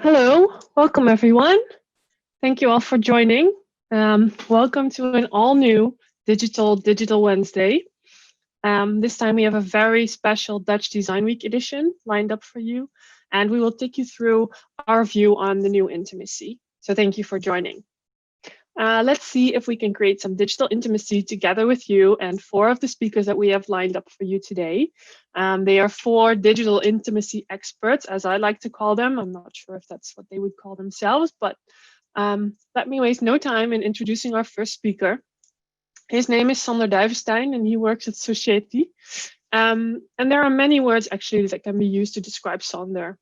Hello, welcome everyone. Thank you all for joining. Welcome to an all new Digital Wednesday. This time we have a very special Dutch Design Week edition lined up for you, and we will take you through our view on the new intimacy. So thank you for joining. Let's see if we can create some digital intimacy together with you and four of the speakers that we have lined up for you today. They are four digital intimacy experts, as I like to call them. I'm not sure if that's what they would call themselves, but let me waste no time in introducing our first speaker. His name is Sander Duivestein, and he works at Society. And there are many words actually that can be used to describe Sander.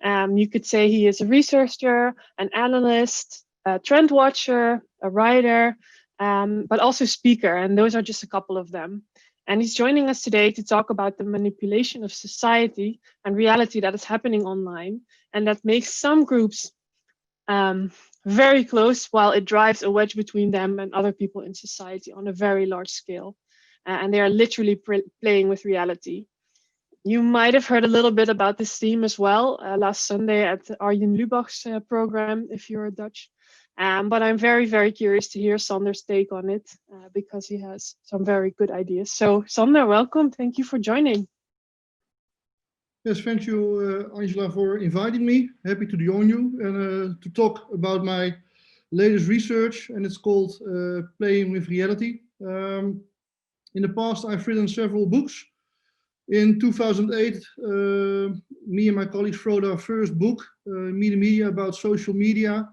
You could say he is a researcher, an analyst, a trend watcher, a writer, but also speaker, and those are just a couple of them. And he's joining us today to talk about the manipulation of society and reality that is happening online, and that makes some groups very close, while it drives a wedge between them and other people in society on a very large scale. And they are literally playing with reality. You might have heard a little bit about this theme as well last Sunday at Arjen Lubach's program, if you're Dutch. But I'm very, very curious to hear Sander's take on it because he has some very good ideas. So Sander, welcome. Thank you for joining. Yes, thank you, Angela, for inviting me. Happy to join you and to talk about my latest research, and it's called Playing with Reality. In the past, I've written several books. In 2008, me and my colleagues wrote our first book, Media, about social media.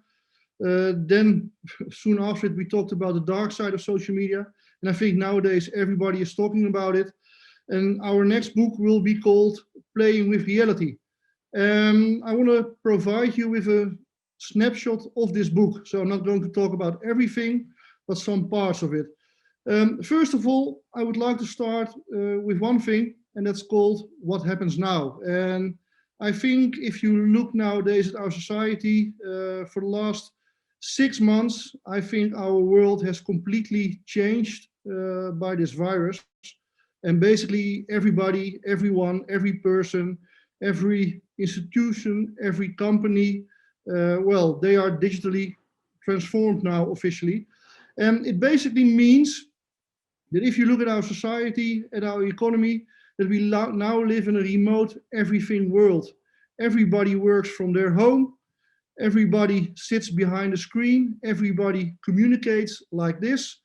Then, soon after it, we talked about the dark side of social media. And I think nowadays everybody is talking about it. And our next book will be called Playing with Reality. I want to provide you with a snapshot of this book. So I'm not going to talk about everything, but some parts of it. First of all, I would like to start with one thing, and that's called what happens now. And I think if you look nowadays at our society, for the last 6 months, I think our world has completely changed by this virus. And basically everybody, everyone, every person, every institution, every company, well, they are digitally transformed now officially. And it basically means that if you look at our society, at our economy, that we now live in a remote everything world. Everybody works from their home. Everybody sits behind a screen. Everybody communicates like this.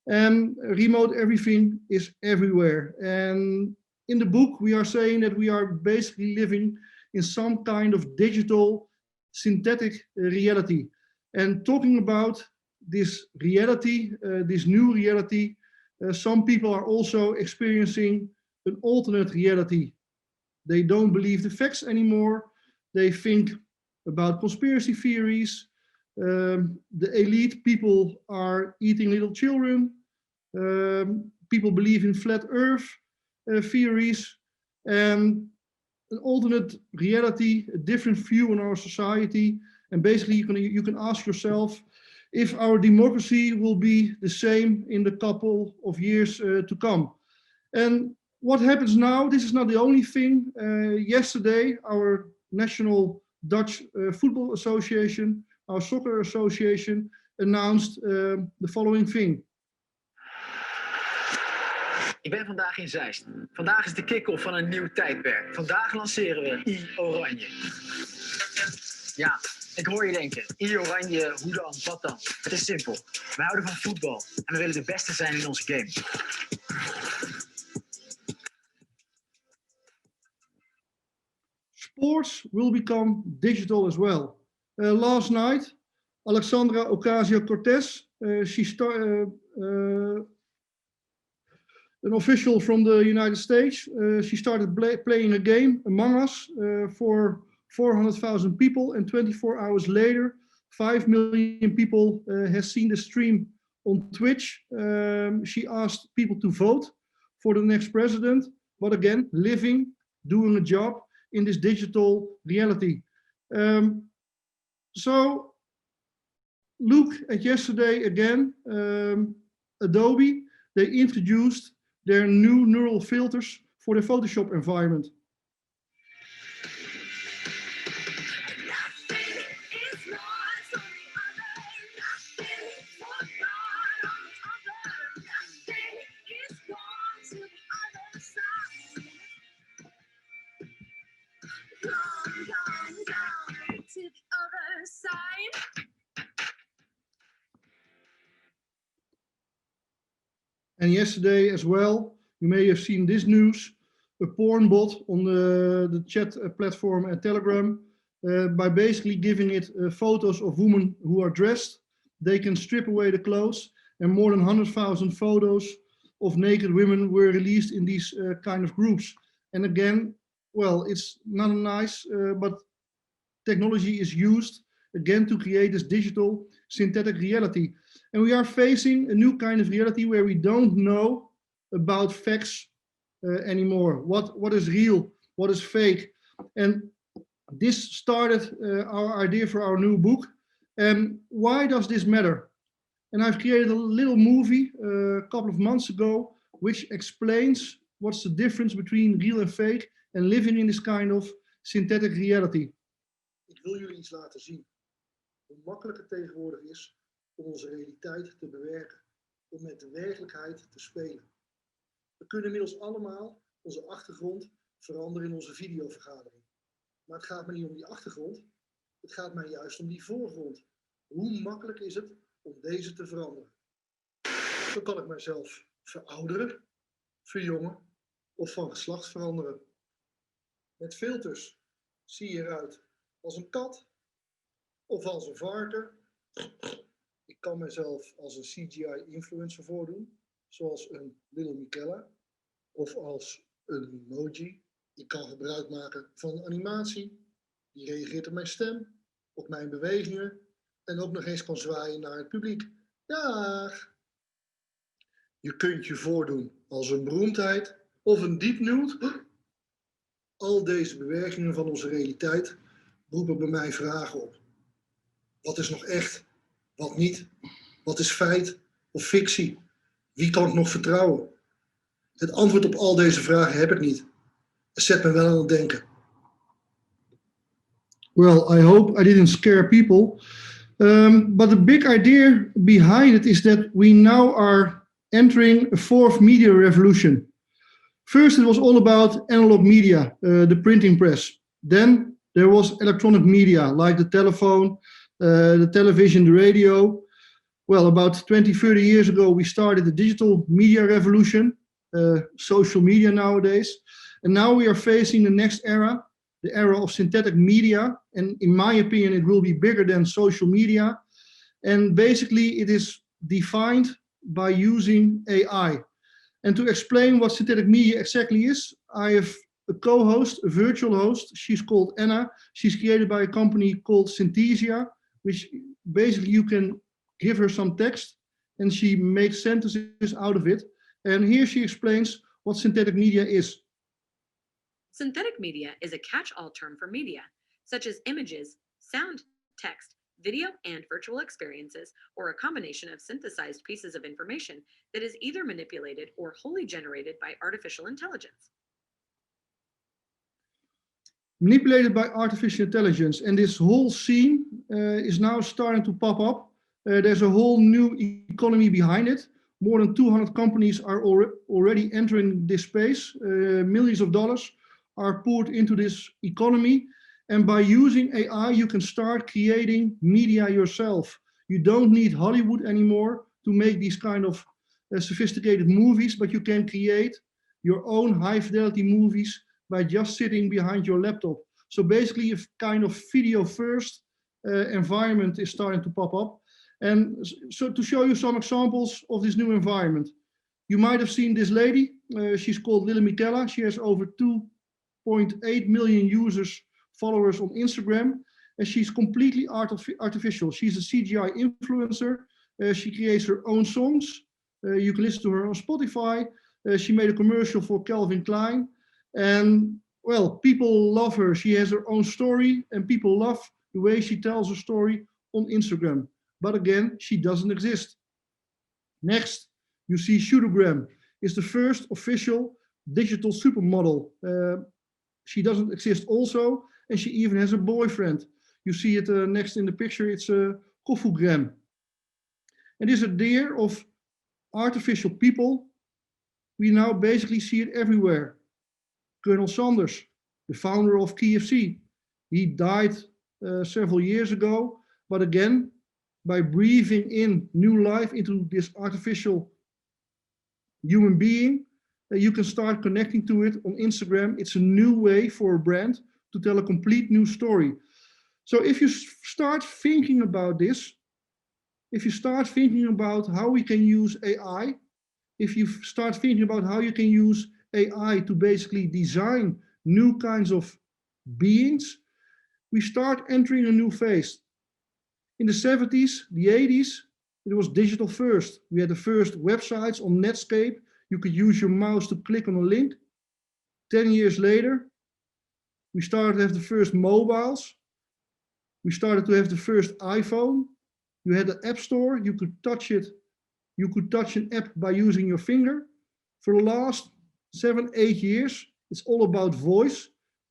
And remote everything is everywhere. And in the book, we are saying that we are basically living in some kind of digital synthetic reality. And talking about this reality, this new reality, some people are also experiencing an alternate reality. They don't believe the facts anymore. They think about conspiracy theories. The elite people are eating little children. People believe in flat earth theories. And an alternate reality, a different view on our society. And basically you can ask yourself if our democracy will be the same in the couple of years to come. And what happens now, this is not the only thing. Yesterday, our national Dutch Football Association, our soccer association, announced the following thing. Ik ben vandaag in Zeist. Vandaag is de kick-off van een nieuw tijdperk. Vandaag lanceren we I-Oranje. Ja, ik hoor je denken, I-Oranje, hoe dan, wat dan? Het is simpel. We houden van voetbal en we willen de beste zijn in onze game. Sports will become digital as well. Last night, Alexandra Ocasio-Cortez, an official from the United States, she started playing a game, Among Us, for 400,000 people, and 24 hours later, 5 million people has seen the stream on Twitch. She asked people to vote for the next president, but again, living, doing a job in this digital reality. So look at yesterday again, Adobe, they introduced their new neural filters for the Photoshop environment. And yesterday as well, you may have seen this news, a porn bot on the chat platform at Telegram, by basically giving it photos of women who are dressed. They can strip away the clothes, and more than 100,000 photos of naked women were released in these kind of groups. And again, well, it's not nice, but technology is used again to create this digital synthetic reality. And we are facing a new kind of reality where we don't know about facts anymore. What is real? What is fake? And this started our idea for our new book. And why does this matter? And I've created a little movie a couple of months ago, which explains what's the difference between real and fake and living in this kind of synthetic reality. Ik wil jullie iets laten zien. Hoe makkelijk het tegenwoordig is om onze realiteit te bewerken. Om met de werkelijkheid te spelen. We kunnen inmiddels allemaal onze achtergrond veranderen in onze videovergadering. Maar het gaat me niet om die achtergrond. Het gaat mij juist om die voorgrond. Hoe makkelijk is het om deze te veranderen? Zo kan ik mezelf verouderen, verjongen of van geslacht veranderen. Met filters zie je eruit als een kat of als een varken. Ik kan mezelf als een CGI-influencer voordoen, zoals een Little Michela of als een emoji. Ik kan gebruik maken van een animatie, die reageert op mijn stem, op mijn bewegingen en ook nog eens kan zwaaien naar het publiek. Dag! Je kunt je voordoen als een beroemdheid of een deep nude. Al deze bewerkingen van onze realiteit roepen bij mij vragen op. Wat is nog echt? Wat niet? Wat is feit of fictie? Wie kan ik nog vertrouwen? Het antwoord op al deze vragen heb ik niet. Het zet me wel aan het denken. Well, I hope I didn't scare people. But the big idea behind it is that we now are entering a fourth media revolution. First, it was all about analog media, the printing press. Then there was electronic media, like the telephone, the television, the radio. Well, about 20, 30 years ago, we started the digital media revolution, social media nowadays. And now we are facing the next era, the era of synthetic media. And in my opinion, it will be bigger than social media. And basically, it is defined by using AI. And to explain what synthetic media exactly is, I have a co-host, a virtual host. She's called Anna. She's created by a company called Synthesia, which basically you can give her some text and she makes sentences out of it. And here she explains what synthetic media is. Synthetic media is a catch-all term for media, such as images, sound, text, video, and virtual experiences, or a combination of synthesized pieces of information that is either manipulated or wholly generated by artificial intelligence. Manipulated by artificial intelligence. And this whole scene is now starting to pop up. There's a whole new economy behind it. More than 200 companies are already entering this space. Millions of dollars are poured into this economy. And by using AI, you can start creating media yourself. You don't need Hollywood anymore to make these kind of sophisticated movies, but you can create your own high fidelity movies by just sitting behind your laptop. So basically a kind of video first environment is starting to pop up. And so to show you some examples of this new environment, you might have seen this lady. She's called Little Michela. She has over 2.8 million followers on Instagram, and she's completely artificial. She's a CGI influencer. She creates her own songs. You can listen to her on Spotify. She made a commercial for Calvin Klein. And well, people love her. She has her own story and people love the way she tells her story on Instagram. But again, she doesn't exist. Next, you see Shootogram. It's the first official digital supermodel. She doesn't exist also, and she even has a boyfriend. You see it next in the picture, it's Kofugram. And this idea of artificial people, we now basically see it everywhere. Colonel Sanders, the founder of KFC, he died several years ago, but again, by breathing in new life into this artificial human being, you can start connecting to it on Instagram. It's a new way for a brand to tell a complete new story. So if you start thinking about this, if you start thinking about how we can use AI, if you start thinking about how you can use AI to basically design new kinds of beings, we start entering a new phase. In the 70s, the 80s, it was digital first. We had the first websites on Netscape. You could use your mouse to click on a link. 10 years later, we started to have the first mobiles. We started to have the first iPhone. You had the App Store. You could touch it. You could touch an app by using your finger. For the last 7, 8 years, it's all about voice,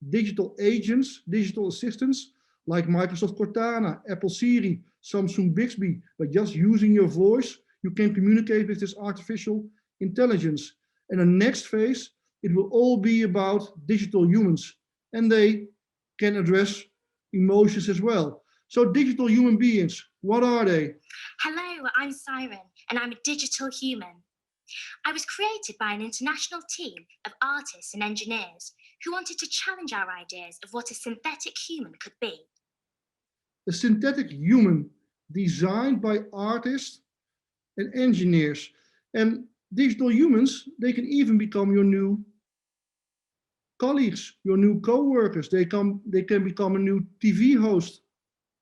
digital agents, digital assistants, like Microsoft Cortana, Apple Siri, Samsung Bixby. But just using your voice, you can communicate with this artificial intelligence. And the next phase, it will all be about digital humans. And they can address emotions as well. So digital human beings, what are they? Hello, I'm Siren, and I'm a digital human. I was created by an international team of artists and engineers who wanted to challenge our ideas of what a synthetic human could be. A synthetic human designed by artists and engineers. And digital humans, they can even become your new colleagues, your new co-workers. They can become a new TV host.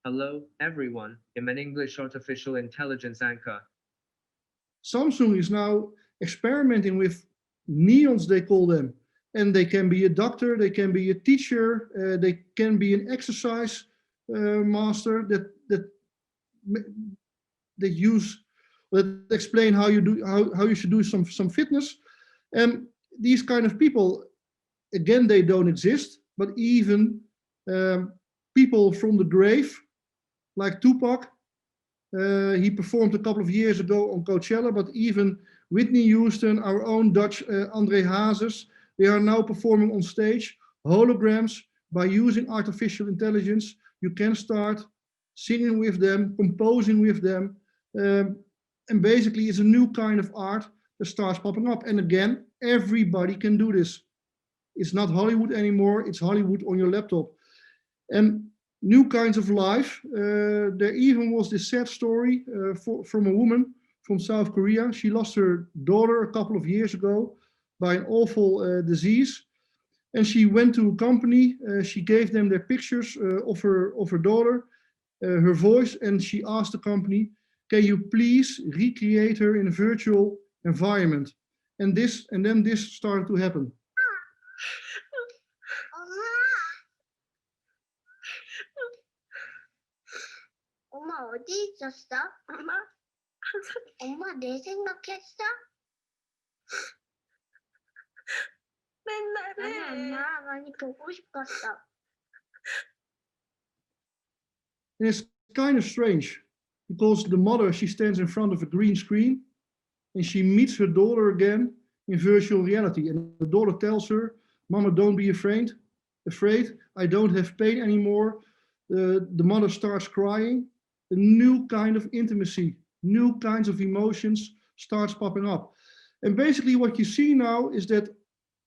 Hello, everyone. I'm an English artificial intelligence anchor. Samsung is now experimenting with neons, they call them. And they can be a doctor, they can be a teacher, they can be an exercise master that explain how you should do some fitness. And these kind of people, again, they don't exist, but even people from the grave, like Tupac, he performed a couple of years ago on Coachella, but even Whitney Houston, our own Dutch André Hazes, they are now performing on stage, holograms. By using artificial intelligence, you can start singing with them, composing with them, and basically it's a new kind of art that starts popping up. And again, everybody can do this. It's not Hollywood anymore, it's Hollywood on your laptop. And new kinds of life. There even was this sad story from a woman from South Korea. She lost her daughter a couple of years ago by an awful disease. And she went to a company, she gave them their pictures of her daughter, her voice, and she asked the company, can you please recreate her in a virtual environment? And then this started to happen. 엄마 어디 있었어? 엄마 내 생각했어? 맨날 해. 엄마 많이 보고 싶었어. And it's kind of strange because the mother, she stands in front of a green screen and she meets her daughter again in virtual reality. And the daughter tells her, Mama, don't be afraid. I don't have pain anymore. The mother starts crying. A new kind of intimacy, new kinds of emotions starts popping up. And basically what you see now is that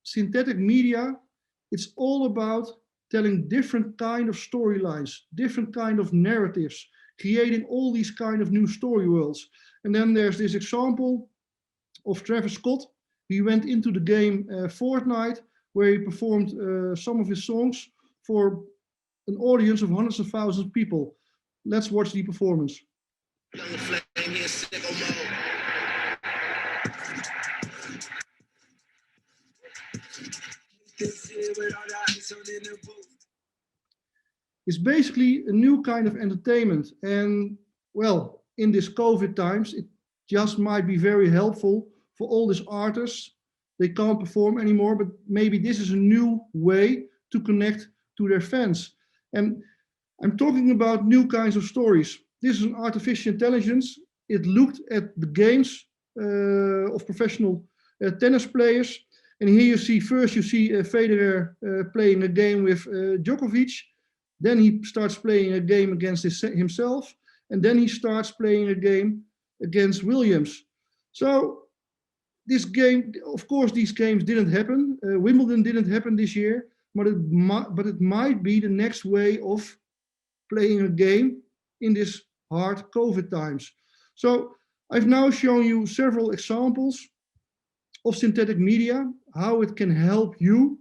synthetic media, it's all about telling different kind of storylines, different kind of narratives, creating all these kind of new story worlds. And then there's this example of Travis Scott. He went into the game Fortnite, where he performed some of his songs for an audience of hundreds of thousands of people. Let's watch the performance. It's basically a new kind of entertainment. And well, in this COVID times, it just might be very helpful for all these artists. They can't perform anymore, but maybe this is a new way to connect to their fans. And I'm talking about new kinds of stories. This is an artificial intelligence. It looked at the games of professional tennis players. And here you see, first you see Federer playing a game with Djokovic. Then he starts playing a game against himself. And then he starts playing a game against Williams. So this game, of course, these games didn't happen. Wimbledon didn't happen this year, but it might be the next way of playing a game in this hard COVID times. So I've now shown you several examples of synthetic media, how it can help you,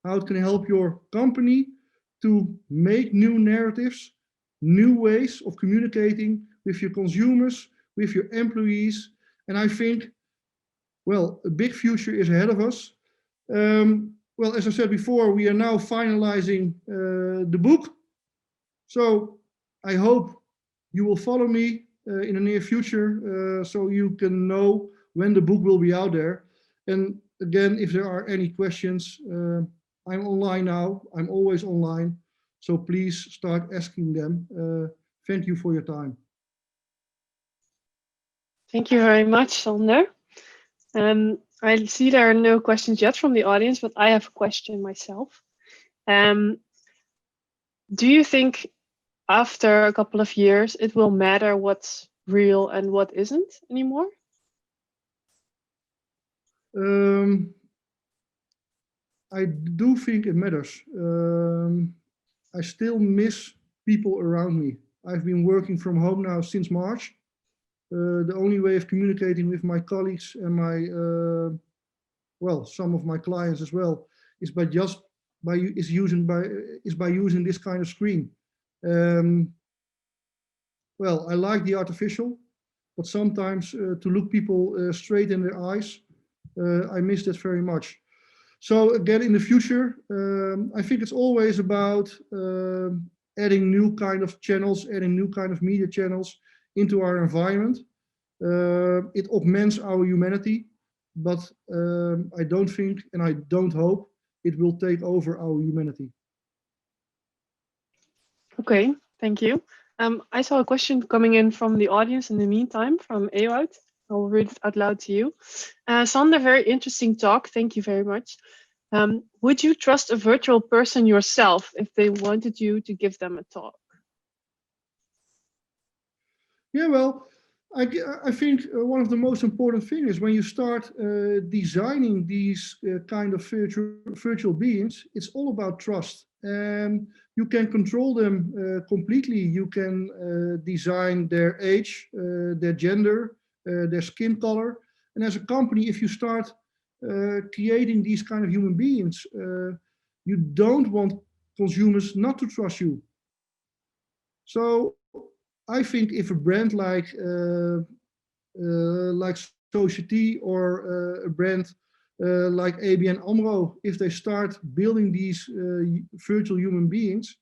how it can help your company to make new narratives, new ways of communicating with your consumers, with your employees. And I think, well, a big future is ahead of us. Well, as I said before, we are now finalizing the book. So I hope you will follow me in the near future so you can know when the book will be out there. And again, if there are any questions, I'm online now. I'm always online. So please start asking them. Thank you for your time. Thank you very much, Sander. I see there are no questions yet from the audience, but I have a question myself. Do you think after a couple of years, it will matter what's real and what isn't anymore? I do think it matters. I still miss people around me. I've been working from home now since March. The only way of communicating with my colleagues and my, well, some of my clients as well, is by using this kind of screen. Well, I like the artificial, but sometimes to look people straight in their eyes, I miss that very much. So again, in the future, I think it's always about adding new kind of channels, adding new kind of media channels into our environment. It augments our humanity, but I don't think, and I don't hope, it will take over our humanity. Okay, thank you. I saw a question coming in from the audience in the meantime, from Ewout. I'll read it out loud to you. Sander, very interesting talk. Thank you very much. Would you trust a virtual person yourself if they wanted you to give them a talk? Yeah, well, I think one of the most important things is when you start designing these kind of virtual beings, it's all about trust. And you can control them completely. You can design their age, their gender, their skin color. And as a company, if you start creating these kind of human beings, you don't want consumers not to trust you. So I think if a brand like Society or a brand like ABN AMRO, if they start building these virtual human beings,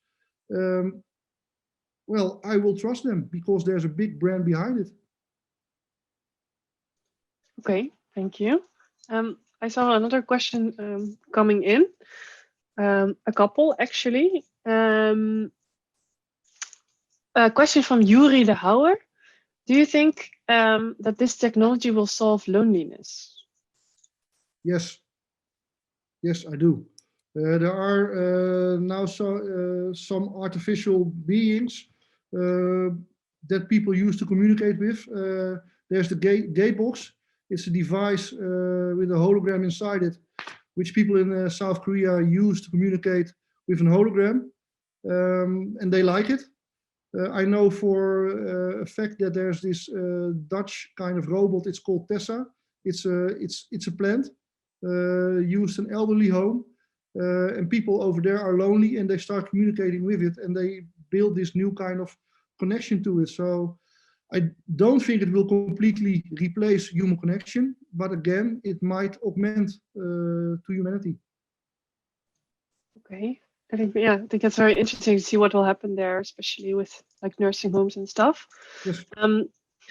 well, I will trust them because there's a big brand behind it. Okay, thank you. I saw another question coming in, a couple actually. A question from Yuri de Houwer. Do you think that this technology will solve loneliness? Yes. Yes, I do. There are now some artificial beings that people use to communicate with. There's the gay box. It's a device with a hologram inside it, which people in South Korea use to communicate with a hologram, and they like it. I know for a fact that there's this Dutch kind of robot. It's called Tessa. It's a plant used in elderly home, and people over there are lonely and they start communicating with it and they build this new kind of connection to it. So I don't think it will completely replace human connection, but again, it might augment to humanity. Okay. I think that's very interesting to see what will happen there, especially with like nursing homes and stuff. Yes.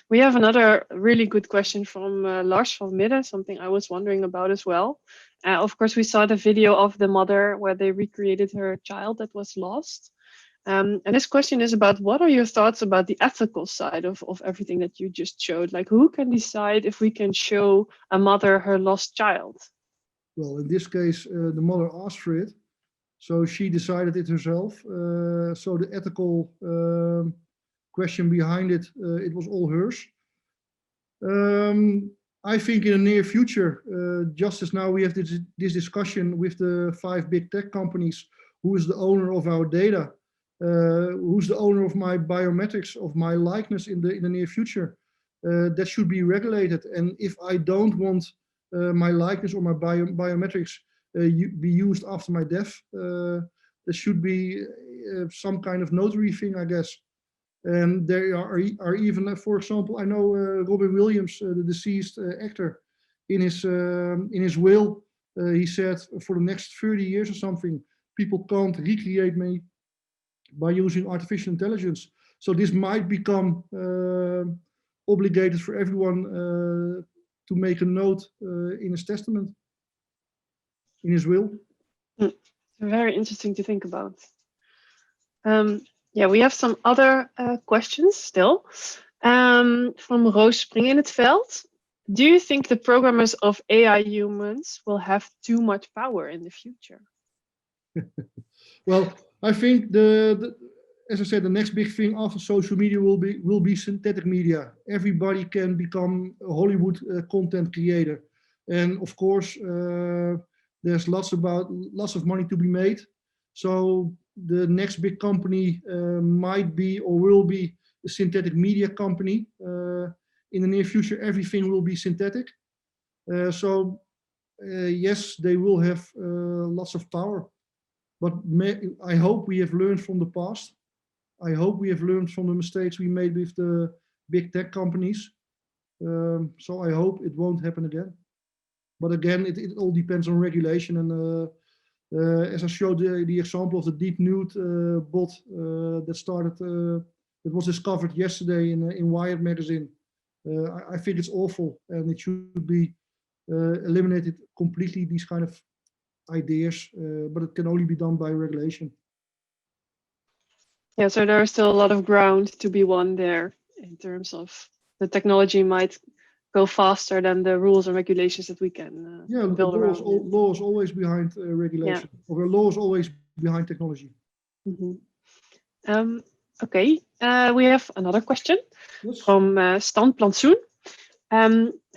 We have another really good question from Lars van Midden, something I was wondering about as well. Of course, we saw the video of the mother where they recreated her child that was lost. And this question is about what are your thoughts about the ethical side of everything that you just showed? Like, who can decide if we can show a mother her lost child? Well, in this case, the mother asked for it. So she decided it herself. So the ethical question behind it, it was all hers. I think in the near future, just as now we have this discussion with the 5 big tech companies, who is the owner of our data, who's the owner of my biometrics, of my likeness in the near future, that should be regulated. And if I don't want my likeness or my biometrics be used after my death, there should be some kind of notary thing, I guess. And there are even, for example, I know Robin Williams, the deceased actor, in his will, he said for the next 30 years or something, people can't recreate me by using artificial intelligence. So this might become obligated for everyone to make a note in his testament, in his will. Very interesting to think about. Yeah, we have some other questions still. From Roos Spring in het Veld. Do you think the programmers of AI humans will have too much power in the future? Well, I think as I said, the next big thing after social media will be synthetic media. Everybody can become a Hollywood content creator, and of course, there's lots of money to be made. So the next big company might be or will be a synthetic media company. In the near future, everything will be synthetic. So yes, they will have lots of power. But I hope we have learned from the past. I hope we have learned from the mistakes we made with the big tech companies. So I hope it won't happen again. But again, it all depends on regulation. And as I showed the example of the Deep Nude bot that started, that was discovered yesterday in Wired magazine. I think it's awful, and it should be eliminated completely, these kind of ideas, but it can only be done by regulation. Yeah, so there's still a lot of ground to be won there in terms of the technology might go faster than the rules and regulations that we can build around. Law is always behind regulation, or law is always behind technology. Mm-hmm. Okay, we have another question Yes. from Stan Plantsoen.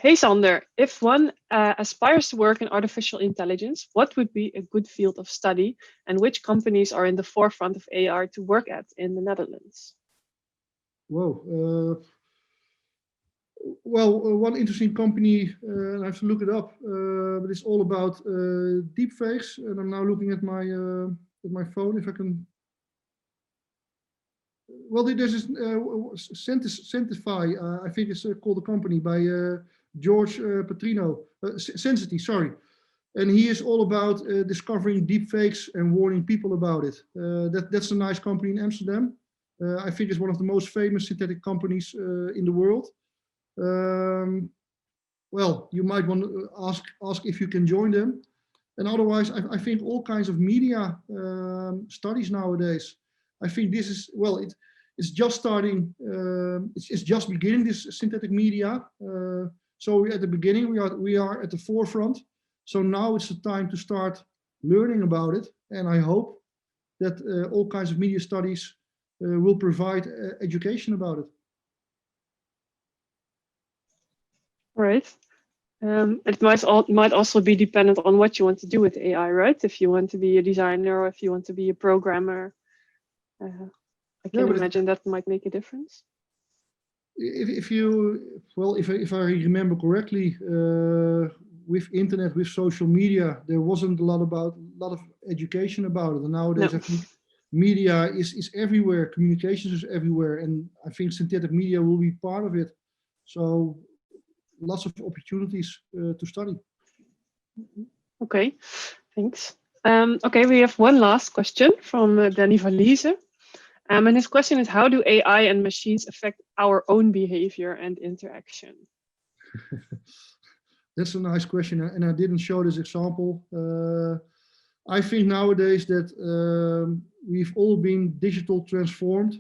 Hey Sander, if one aspires to work in artificial intelligence, what would be a good field of study, and which companies are in the forefront of AI to work at in the Netherlands? Whoa. Well, one interesting company, I have to look it up, but it's all about deepfakes, and I'm now looking at my phone if I can. Well, there's this Sentify, I think it's called a company by George Petrino, Sensity, sorry. And he is all about discovering deepfakes and warning people about it. That's a nice company in Amsterdam. I think it's one of the most famous synthetic companies in the world. Well, you might want to ask if you can join them. And otherwise, I think all kinds of media studies nowadays. I think this is, well, it's just starting, it's just beginning, this synthetic media. So we're at the beginning, we are at the forefront. So now it's the time to start learning about it. And I hope that all kinds of media studies will provide education about it. Right. It might also be dependent on what you want to do with AI, right? If you want to be a designer or if you want to be a programmer, I can imagine that might make a difference. If I remember correctly, with internet, with social media, there wasn't a lot of education about it. And nowadays, I think media is everywhere, communications is everywhere, and I think synthetic media will be part of it. So lots of opportunities to study. Okay, thanks. Okay, we have one last question from Danny Valise. And his question is, how do AI and machines affect our own behavior and interaction? That's a nice question, and I didn't show this example. I think nowadays that we've all been digital transformed,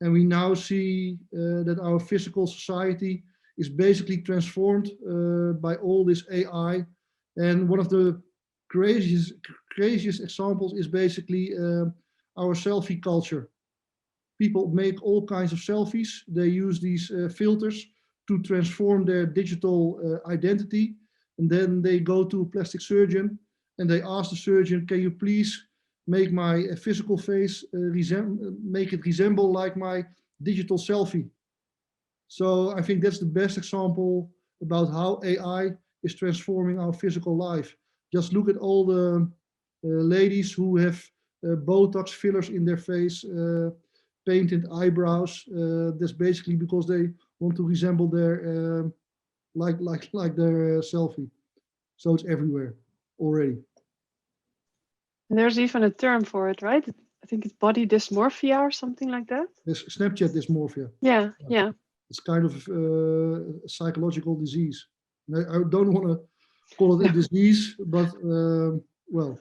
and we now see that our physical society is basically transformed by all this AI. And one of the craziest examples is basically our selfie culture. People make all kinds of selfies. They use these filters to transform their digital identity. And then they go to a plastic surgeon and they ask the surgeon, can you please make my physical face make it resemble like my digital selfie? So I think that's the best example about how AI is transforming our physical life. Just look at all the ladies who have Botox fillers in their face, painted eyebrows. That's basically because they want to resemble their like their selfie. So it's everywhere already. And there's even a term for it, right? I think it's body dysmorphia or something like that. There's Snapchat dysmorphia. Yeah, yeah. It's kind of a psychological disease. I don't want to call it a disease, but well.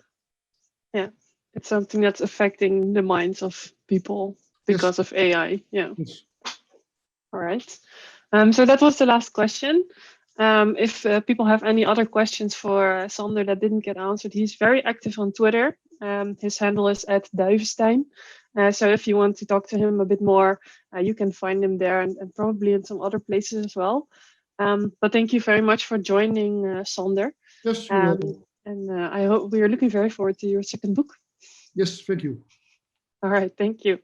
Yeah, it's something that's affecting the minds of people because of AI. Yeah. Yes. All right. So that was the last question. If people have any other questions for Sander that didn't get answered, he's very active on Twitter. His handle is @Duivestein. So if you want to talk to him a bit more, you can find him there and probably in some other places as well. But thank you very much for joining, Sander. Yes, and I hope we are looking very forward to your second book. Yes, thank you. All right, thank you.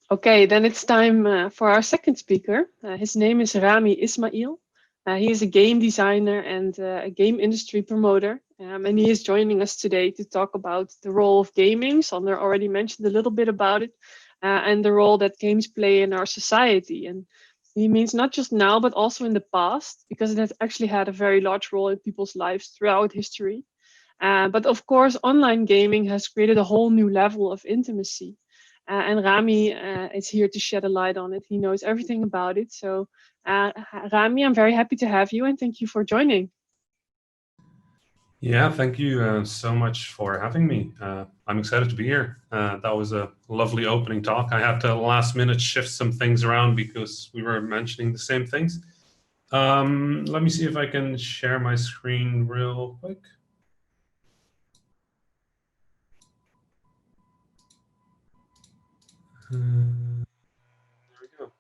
Okay, then it's time for our second speaker. His name is Rami Ismail. He is a game designer and a game industry promoter. And he is joining us today to talk about the role of gaming. Sander already mentioned a little bit about it, and the role that games play in our society. And he means not just now, but also in the past, because it has actually had a very large role in people's lives throughout history. But of course, online gaming has created a whole new level of intimacy. And Rami is here to shed a light on it. He knows everything about it. So Rami, I'm very happy to have you and thank you for joining. Yeah, thank you so much for having me. I'm excited to be here. That was a lovely opening talk. I had to last minute shift some things around because we were mentioning the same things. Let me see if I can share my screen real quick. There we go.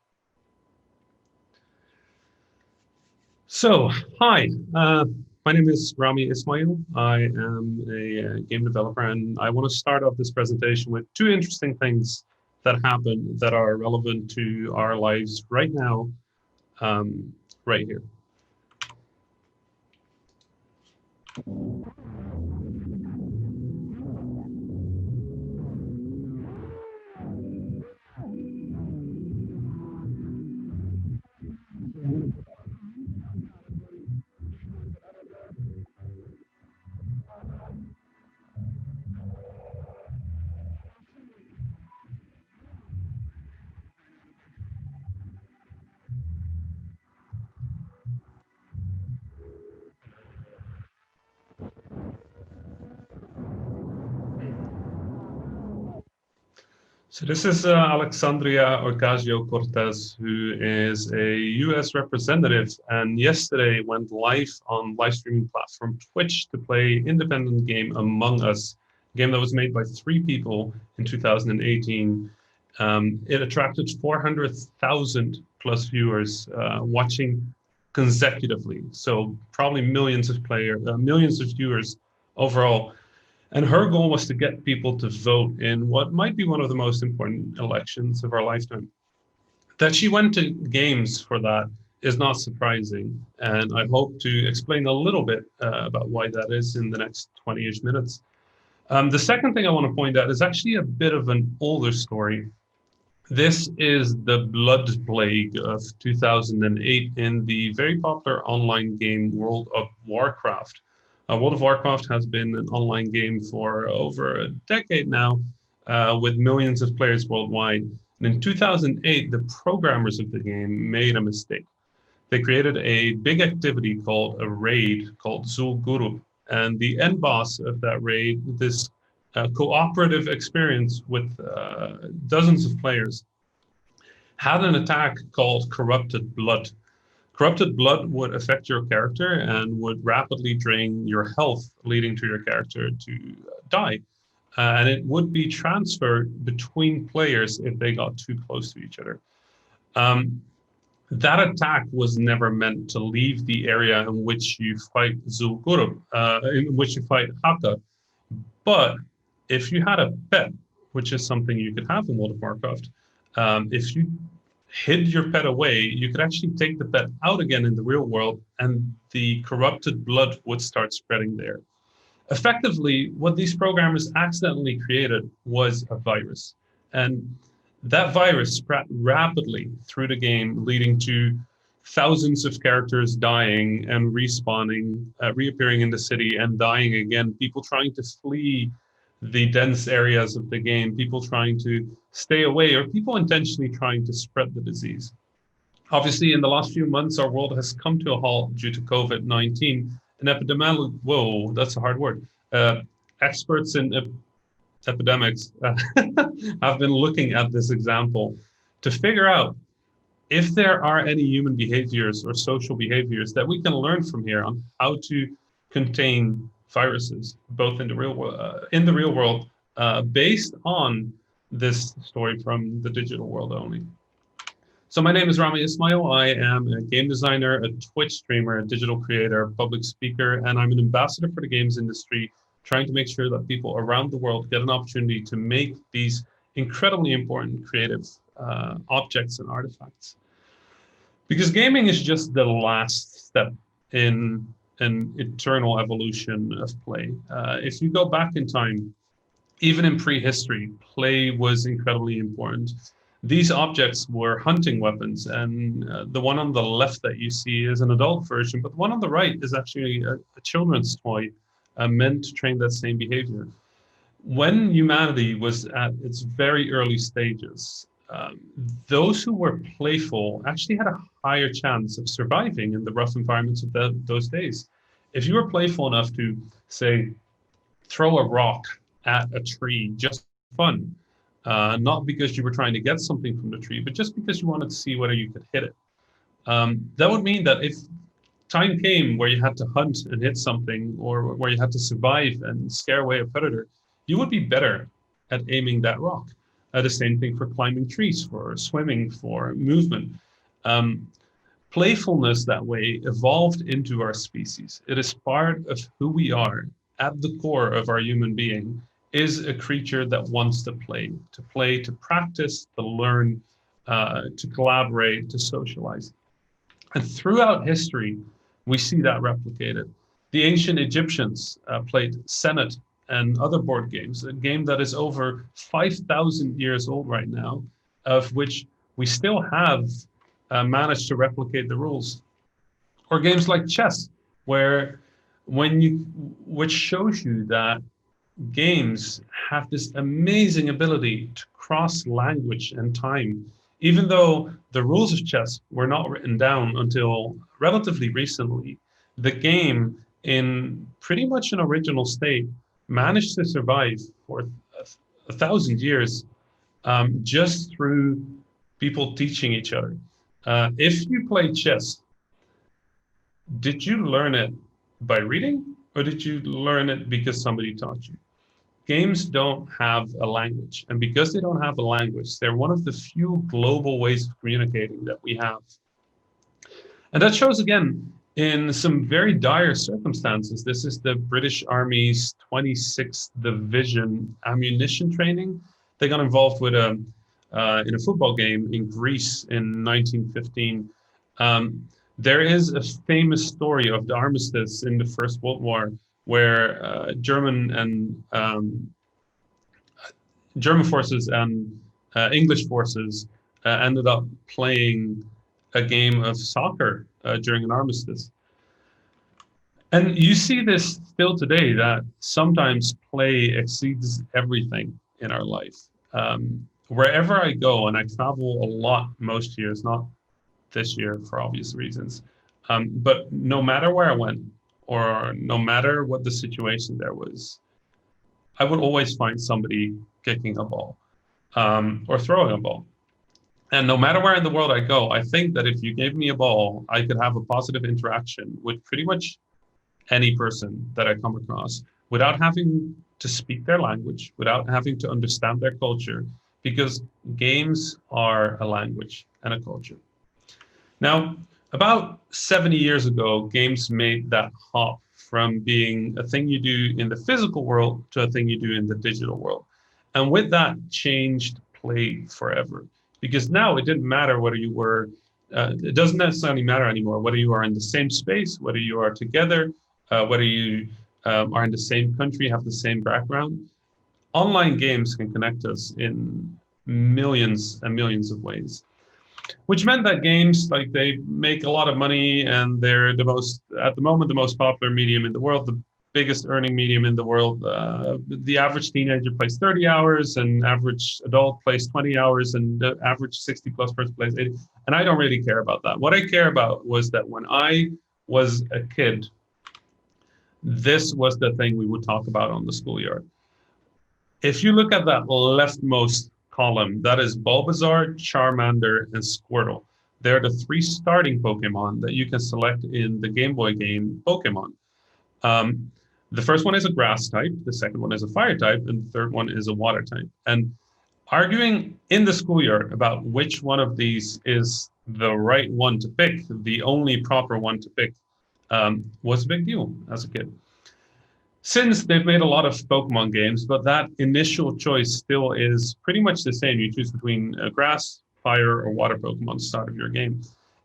So, hi, my name is Rami Ismail. I am a game developer, and I want to start off this presentation with two interesting things that happen that are relevant to our lives right now, right here. So this is Alexandria Ocasio-Cortez, who is a US representative, and yesterday went live on live streaming platform Twitch to play independent game Among Us, a game that was made by 3 people in 2018. It attracted 400,000 plus viewers watching consecutively, so probably millions of viewers overall. And her goal was to get people to vote in what might be one of the most important elections of our lifetime. That she went to games for that is not surprising. And I hope to explain a little bit about why that is in the next 20-ish minutes. The second thing I want to point out is actually a bit of an older story. This is the Blood Plague of 2008 in the very popular online game World of Warcraft. World of Warcraft has been an online game for over a decade now, with millions of players worldwide. And in 2008, the programmers of the game made a mistake. They created a big activity called a raid called Zul'Gurub. And the end boss of that raid, this cooperative experience with dozens of players, had an attack called Corrupted Blood. Corrupted blood would affect your character and would rapidly drain your health, leading to your character to die. And it would be transferred between players if they got too close to each other. That attack was never meant to leave the area in which you fight Zul'Gurub, in which you fight Haka. But if you had a pet, which is something you could have in World of Warcraft, if you hid your pet away, you could actually take the pet out again in the real world, and the corrupted blood would start spreading there. Effectively, what these programmers accidentally created was a virus. And that virus spread rapidly through the game, leading to thousands of characters dying and respawning, reappearing in the city and dying again, people trying to flee the dense areas of the game, people trying to stay away, or people intentionally trying to spread the disease. Obviously, in the last few months, our world has come to a halt due to COVID-19. And epidemiology, whoa, that's a hard word. Experts in epidemics have been looking at this example to figure out if there are any human behaviors or social behaviors that we can learn from here on how to contain viruses, both in the real world, based on this story from the digital world only. So my name is Rami Ismail. I am a game designer, a Twitch streamer, a digital creator, public speaker, and I'm an ambassador for the games industry, trying to make sure that people around the world get an opportunity to make these incredibly important creative objects and artifacts. Because gaming is just the last step in an eternal evolution of play. If you go back in time, even in prehistory, play was incredibly important. These objects were hunting weapons, and the one on the left that you see is an adult version, but the one on the right is actually a children's toy meant to train that same behavior. When humanity was at its very early stages, those who were playful actually had a higher chance of surviving in the rough environments of those days. If you were playful enough to, say, throw a rock at a tree just for fun, not because you were trying to get something from the tree, but just because you wanted to see whether you could hit it. That would mean that if time came where you had to hunt and hit something, or where you had to survive and scare away a predator, you would be better at aiming that rock. The same thing for climbing trees, for swimming, for movement. Playfulness that way evolved into our species. It is part of who we are. At the core of our human being is a creature that wants to play, to practice, to learn, to collaborate, to socialize. And throughout history, we see that replicated. The ancient Egyptians played Senet and other board games, a game that is over 5,000 years old right now, of which we still have managed to replicate the rules. Or games like chess, which shows you that games have this amazing ability to cross language and time. Even though the rules of chess were not written down until relatively recently, the game, in pretty much an original state, managed to survive for 1,000 years just through people teaching each other. If you play chess, did you learn it by reading, or did you learn it because somebody taught you? Games don't have a language, and because they don't have a language, they're one of the few global ways of communicating that we have. And that shows again in some very dire circumstances. This is the British Army's 26th Division ammunition training. They got involved with in a football game in Greece in 1915. There is a famous story of the armistice in the First World War, where German forces and English forces ended up playing a game of soccer during an armistice. And you see this still today, that sometimes play exceeds everything in our life. Wherever I go, and I travel a lot most years, not this year for obvious reasons, but no matter where I went, or no matter what the situation there was, I would always find somebody kicking a ball or throwing a ball. And no matter where in the world I go, I think that if you gave me a ball, I could have a positive interaction with pretty much any person that I come across without having to speak their language, without having to understand their culture, because games are a language and a culture. Now, about 70 years ago, games made that hop from being a thing you do in the physical world to a thing you do in the digital world. And with that changed play forever. Because now it didn't matter whether you were, it doesn't necessarily matter anymore whether you are in the same space, whether you are together, whether you are in the same country, have the same background. Online games can connect us in millions and millions of ways. Which meant that games, like, they make a lot of money, and they're the most, at the moment, the most popular medium in the world, the biggest earning medium in the world. The average teenager plays 30 hours, and average adult plays 20 hours, and the average 60 plus person plays 80. And I don't really care about that. What I care about was that when I was a kid, this was the thing we would talk about on the schoolyard. If you look at that leftmost column, that is Bulbasaur, Charmander, and Squirtle. They're the 3 starting Pokemon that you can select in the Game Boy game Pokemon. The first one is a grass type, the second one is a fire type, and the third one is a water type. And arguing in the schoolyard about which one of these is the right one to pick, the only proper one to pick, was a big deal as a kid. Since they've made a lot of Pokemon games, but that initial choice still is pretty much the same. You choose between grass, fire, or water Pokemon at the start of your game.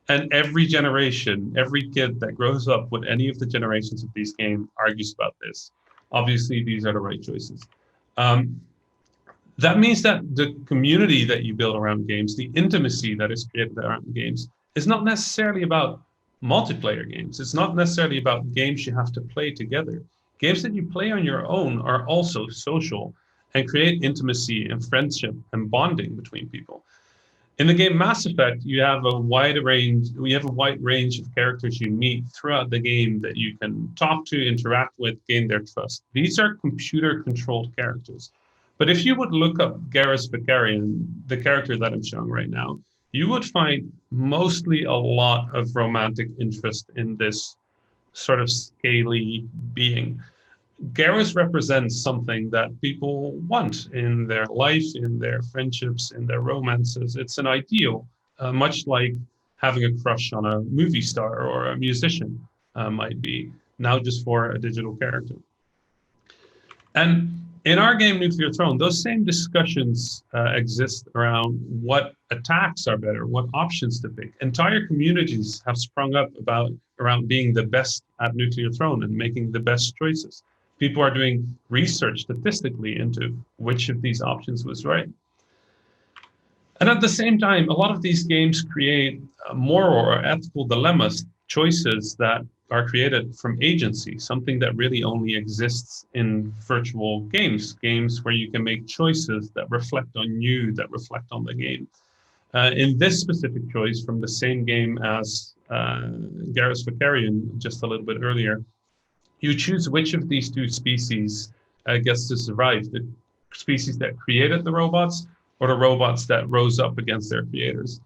And every generation, every kid that grows up with any of the generations of these games argues about this. Obviously, these are the right choices. That means that the community that you build around games, the intimacy that is created around games, is not necessarily about multiplayer games. It's not necessarily about games you have to play together. Games that you play on your own are also social and create intimacy and friendship and bonding between people. In the game Mass Effect, you have a wide range of characters you meet throughout the game that you can talk to, interact with, gain their trust. These are computer-controlled characters. But if you would look up Garrus Vakarian, the character that I'm showing right now, you would find mostly a lot of romantic interest in this sort of scaly being. Garrus represents something that people want in their life, in their friendships, in their romances. It's an ideal, much like having a crush on a movie star or a musician might be, now just for a digital character. And in our game Nuclear Throne, those same discussions exist around what attacks are better, what options to pick. Entire communities have sprung up around being the best at Nuclear Throne and making the best choices. People are doing research statistically into which of these options was right. And at the same time, a lot of these games create moral or ethical dilemmas, choices that are created from agency, something that really only exists in virtual games, games where you can make choices that reflect on you, that reflect on the game. In this specific choice from the same game as Garrus Vakarian just a little bit earlier, you choose which of these 2 species gets to survive, the species that created the robots or the robots that rose up against their creators.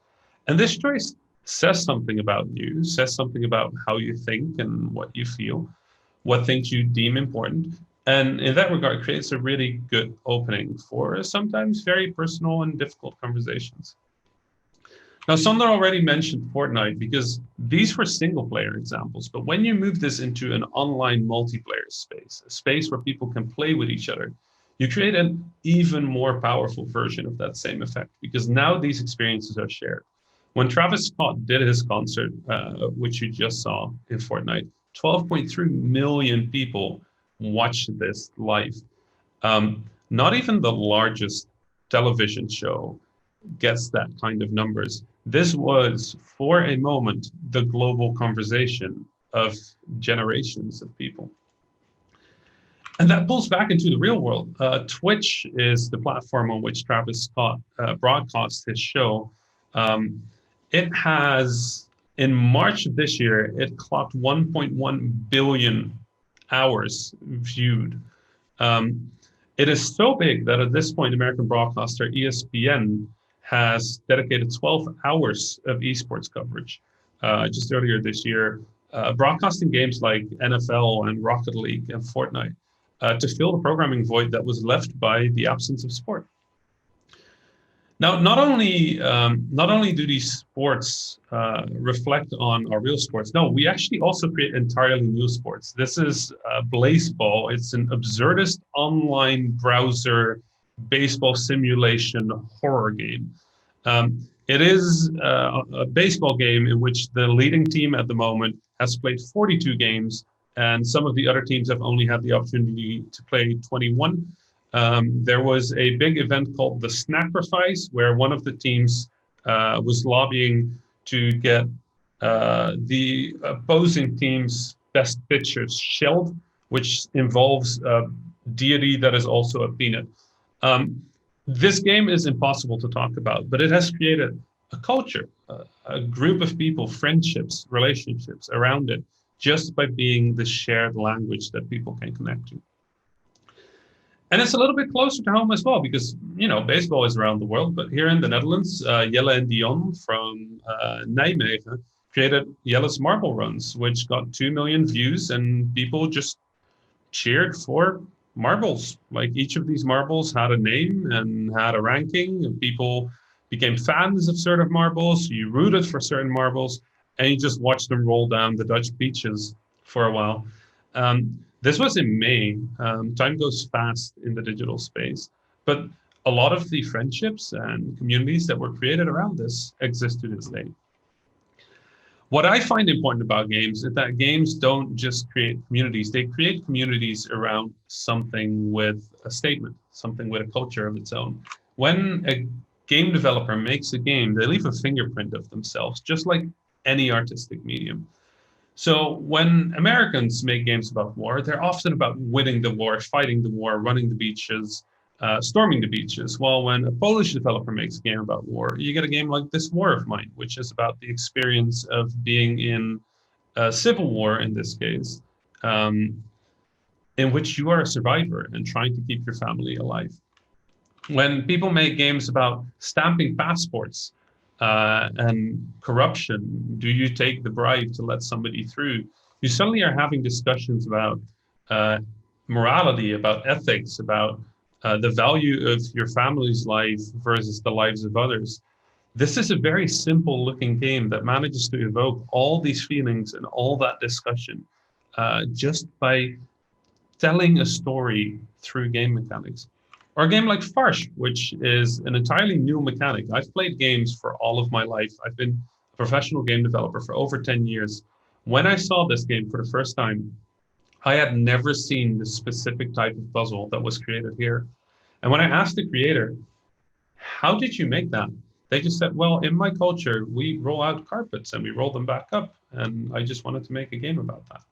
And this choice says something about you, says something about how you think and what you feel, what things you deem important. And in that regard, creates a really good opening for sometimes very personal and difficult conversations. Now, Sander already mentioned Fortnite because these were single player examples, but when you move this into an online multiplayer space, a space where people can play with each other, you create an even more powerful version of that same effect because now these experiences are shared. When Travis Scott did his concert, which you just saw in Fortnite, 12.3 million people watched this live. Not even the largest television show gets that kind of numbers. This was, for a moment, the global conversation of generations of people. And that pulls back into the real world. Twitch is the platform on which Travis Scott broadcasts his show. It has, in March of this year, it clocked 1.1 billion hours viewed. It is so big that at this point, American broadcaster ESPN has dedicated 12 hours of esports coverage just earlier this year, broadcasting games like NFL and Rocket League and Fortnite to fill the programming void that was left by the absence of sport. Now, not only do these sports reflect on our real sports, no, we actually also create entirely new sports. This is Blazeball. It's an absurdist online browser baseball simulation horror game. It is a baseball game in which the leading team at the moment has played 42 games, and some of the other teams have only had the opportunity to play 21. There was a big event called the Snapperfice, where one of the teams was lobbying to get the opposing team's best pitchers shelled, which involves a deity that is also a peanut. This game is impossible to talk about, but it has created a culture, a group of people, friendships, relationships around it, just by being the shared language that people can connect to. And it's a little bit closer to home as well, because, you know, baseball is around the world, but here in the Netherlands, Jelle and Dion from Nijmegen created Jelle's Marble Runs, which got 2 million views, and people just cheered for marbles. Like, each of these marbles had a name and had a ranking, and people became fans of certain marbles. You rooted for certain marbles, and you just watched them roll down the Dutch beaches for a while. This was in May. Time goes fast in the digital space, but a lot of the friendships and communities that were created around this exist to this day. What I find important about games is that games don't just create communities, they create communities around something with a statement, something with a culture of its own. When a game developer makes a game, they leave a fingerprint of themselves, just like any artistic medium. So when Americans make games about war, they're often about winning the war, fighting the war, running the beaches, storming the beaches. While when a Polish developer makes a game about war, you get a game like This War of Mine, which is about the experience of being in a civil war, in this case, in which you are a survivor and trying to keep your family alive. When people make games about stamping passports, and corruption, do you take the bribe to let somebody through? You suddenly are having discussions about morality, about ethics, about the value of your family's life versus the lives of others. This is a very simple looking game that manages to evoke all these feelings and all that discussion just by telling a story through game mechanics. Or a game like Farce, which is an entirely new mechanic. I've played games for all of my life. I've been a professional game developer for over 10 years. When I saw this game for the first time, I had never seen the specific type of puzzle that was created here. And when I asked the creator, how did you make that? They just said, well, in my culture, we roll out carpets and we roll them back up. And I just wanted to make a game about that.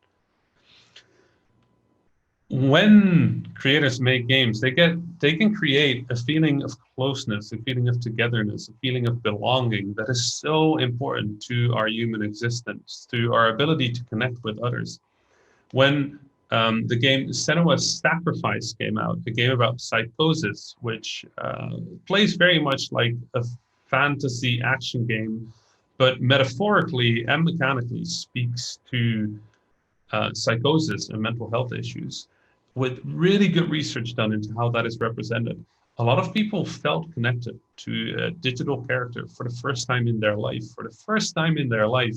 When creators make games, they can create a feeling of closeness, a feeling of togetherness, a feeling of belonging that is so important to our human existence, to our ability to connect with others. When the game Senua's Sacrifice came out, a game about psychosis, which plays very much like a fantasy action game, but metaphorically and mechanically speaks to psychosis and mental health issues, with really good research done into how that is represented. A lot of people felt connected to a digital character for the first time in their life. For the first time in their life,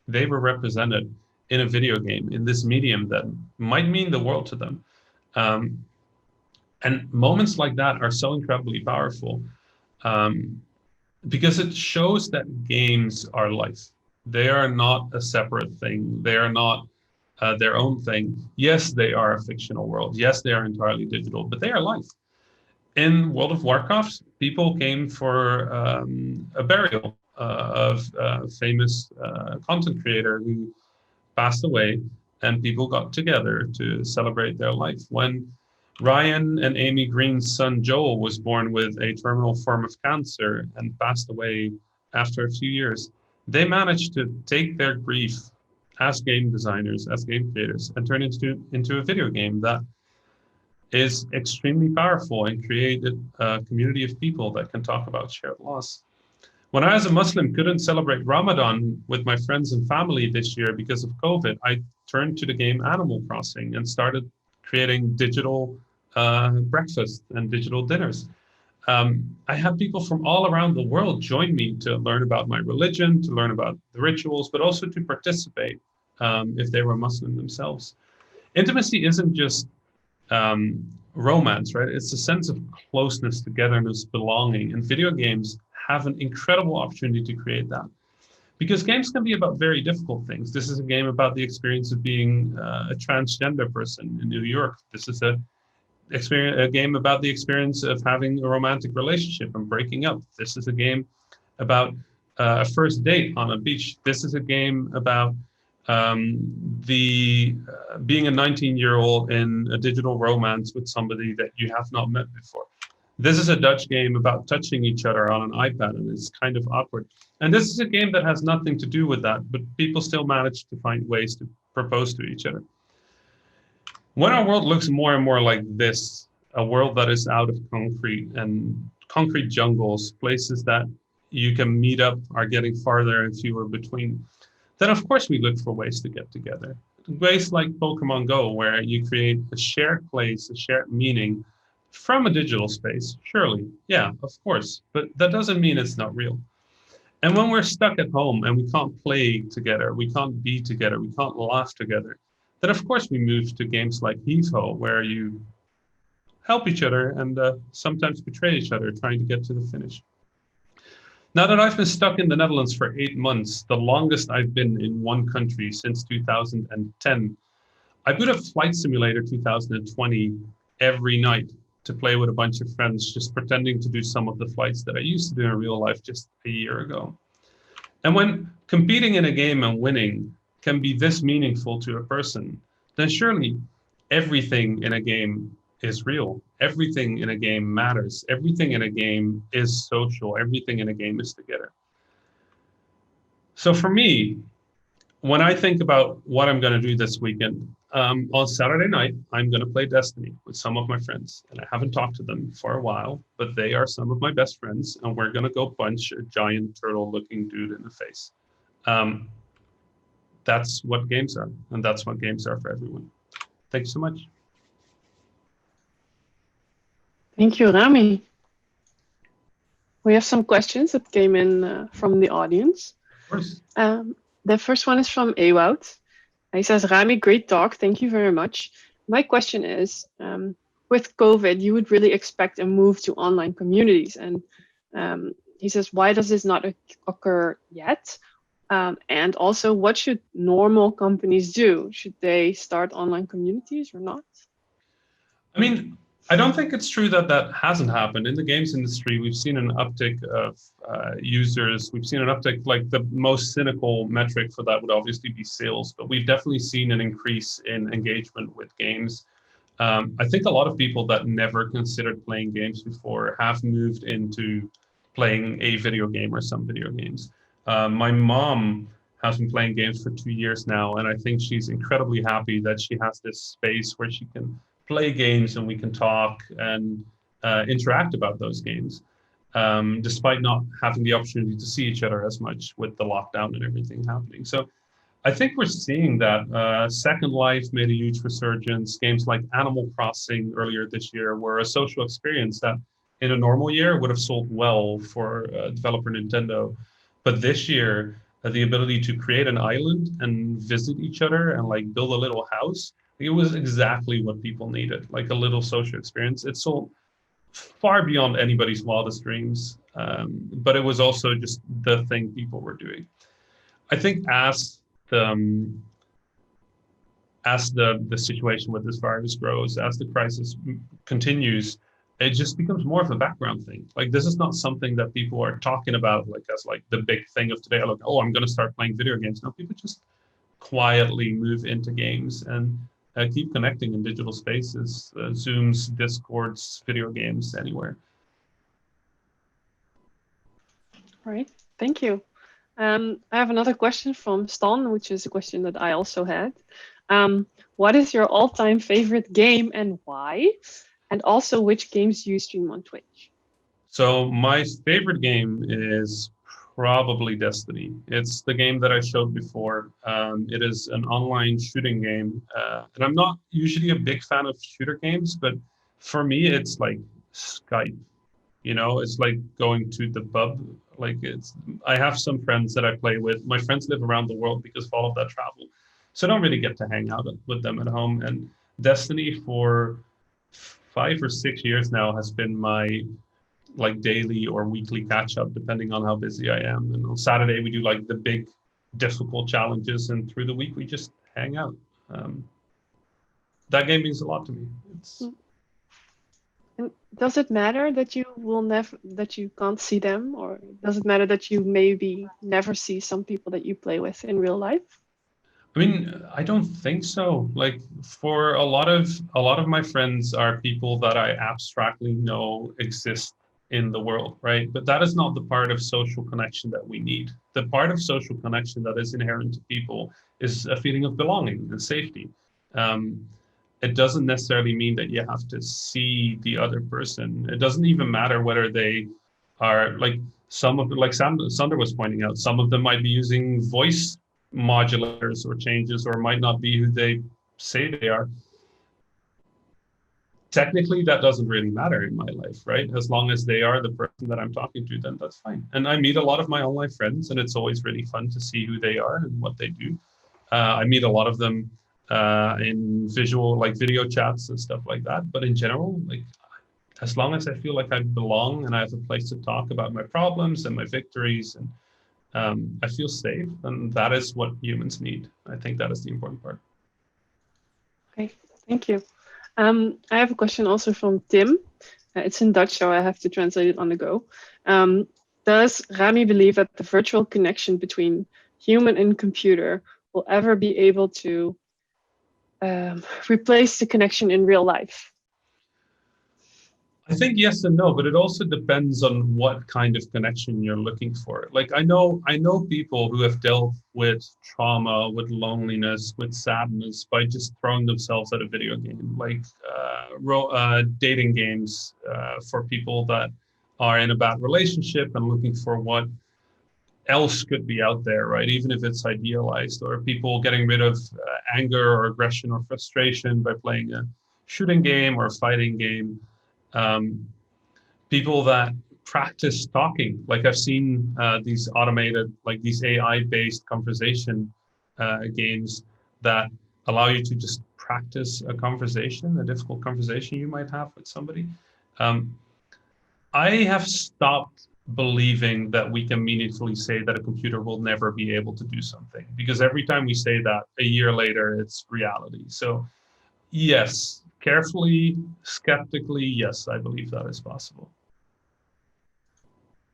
they were represented in a video game, in this medium that might mean the world to them. And moments like that are so incredibly powerful because it shows that games are life. They are not a separate thing. They are not their own thing. Yes, they are a fictional world. Yes, they are entirely digital, but they are life. In World of Warcraft, people came for a burial of a famous content creator who passed away, and people got together to celebrate their life. When Ryan and Amy Green's son Joel was born with a terminal form of cancer and passed away after a few years, they managed to take their grief as game designers, as game creators, and turn it into a video game that is extremely powerful and created a community of people that can talk about shared loss. When I, as a Muslim, couldn't celebrate Ramadan with my friends and family this year because of COVID, I turned to the game Animal Crossing and started creating digital breakfast and digital dinners. I had people from all around the world join me to learn about my religion, to learn about the rituals, but also to participate if they were Muslim themselves. Intimacy isn't just romance, right? It's a sense of closeness, togetherness, belonging, and video games have an incredible opportunity to create that. Because games can be about very difficult things. This is a game about the experience of being a transgender person in New York. This is a game about the experience of having a romantic relationship and breaking up. This is a game about a first date on a beach. This is a game about being a 19-year-old in a digital romance with somebody that you have not met before. This is a Dutch game about touching each other on an iPad, and it's kind of awkward. And this is a game that has nothing to do with that, but people still manage to find ways to propose to each other. When our world looks more and more like this, a world that is out of concrete and concrete jungles, places that you can meet up are getting farther and fewer between, then of course we look for ways to get together. Ways like Pokemon Go, where you create a shared place, a shared meaning from a digital space, surely, yeah, of course, but that doesn't mean it's not real. And when we're stuck at home and we can't play together, we can't be together, we can't laugh together, then of course we move to games like Heave-Ho, where you help each other and sometimes betray each other trying to get to the finish. Now that I've been stuck in the Netherlands for 8 months, the longest I've been in one country since 2010, I boot up Flight Simulator 2020 every night to play with a bunch of friends, just pretending to do some of the flights that I used to do in real life just a year ago. And when competing in a game and winning can be this meaningful to a person, then surely everything in a game is real. Everything in a game matters. Everything in a game is social. Everything in a game is together. So for me, when I think about what I'm going to do this weekend, on Saturday night, I'm going to play Destiny with some of my friends. And I haven't talked to them for a while, but they are some of my best friends. And we're going to go punch a giant turtle-looking dude in the face. That's what games are. And that's what games are for everyone. Thank you so much. Thank you, Rami. We have some questions that came in from the audience. Of course. The first one is from Ewout. He says, Rami, great talk. Thank you very much. My question is, with COVID, you would really expect a move to online communities. And he says, why does this not occur yet? And also, what should normal companies do? Should they start online communities or not? I mean, I don't think it's true that that hasn't happened. In the games industry, we've seen an uptick of users. We've seen an uptick, like the most cynical metric for that would obviously be sales, but we've definitely seen an increase in engagement with games. I think a lot of people that never considered playing games before have moved into playing a video game or some video games. My mom has been playing games for 2 years now, and I think she's incredibly happy that she has this space where she can play games and we can talk and interact about those games, despite not having the opportunity to see each other as much with the lockdown and everything happening. So I think we're seeing that. Second Life made a huge resurgence. Games like Animal Crossing earlier this year were a social experience that in a normal year would have sold well for developer Nintendo. But this year, the ability to create an island and visit each other and like build a little house, it was exactly what people needed, like a little social experience. It sold far beyond anybody's wildest dreams, but it was also just the thing people were doing. I think as the situation with this virus grows, as the crisis continues, it just becomes more of a background thing. Like this is not something that people are talking about like as like the big thing of today. Like, oh, I'm going to start playing video games. No, people just quietly move into games and keep connecting in digital spaces, Zooms, Discords, video games, anywhere. All right, thank you. I have another question from Stan, which is a question that I also had. What is your all-time favorite game and why? And also, which games do you stream on Twitch? So my favorite game is probably Destiny. It's the game that I showed before. It is an online shooting game. And I'm not usually a big fan of shooter games, but for me, it's like Skype. You know, it's like going to the pub. Like I have some friends that I play with. My friends live around the world because of all of that travel. So I don't really get to hang out with them at home. And Destiny for 5 or 6 years now has been my like daily or weekly catch up, depending on how busy I am. And on Saturday we do like the big difficult challenges, and through the week we just hang out. That game means a lot to me. And does it matter that you can't see them, or does it matter that you maybe never see some people that you play with in real life? I mean, I don't think so. Like for a lot of my friends are people that I abstractly know exist in the world, right? But that is not the part of social connection that we need. The part of social connection that is inherent to people is a feeling of belonging and safety. It doesn't necessarily mean that you have to see the other person. It doesn't even matter whether they are like Sander was pointing out, some of them might be using voice modulators or changes, or might not be who they say they are. Technically, that doesn't really matter in my life, right? As long as they are the person that I'm talking to, then that's fine. And I meet a lot of my online friends, and it's always really fun to see who they are and what they do. I meet a lot of them in video chats and stuff like that. But in general, like as long as I feel like I belong and I have a place to talk about my problems and my victories, and I feel safe, and that is what humans need. I think that is the important part. Okay, thank you. I have a question also from Tim. It's in Dutch, so I have to translate it on the go. Does Rami believe that the virtual connection between human and computer will ever be able to replace the connection in real life? I think yes and no, but it also depends on what kind of connection you're looking for. Like I know people who have dealt with trauma, with loneliness, with sadness by just throwing themselves at a video game, like dating games for people that are in a bad relationship and looking for what else could be out there, right? Even if it's idealized, or people getting rid of anger or aggression or frustration by playing a shooting game or a fighting game. People that practice talking, like I've seen these automated, like these AI-based conversation games that allow you to just practice a conversation, a difficult conversation you might have with somebody. I have stopped believing that we can meaningfully say that a computer will never be able to do something, because every time we say that, a year later, it's reality. So yes, carefully, skeptically, yes, I believe that is possible.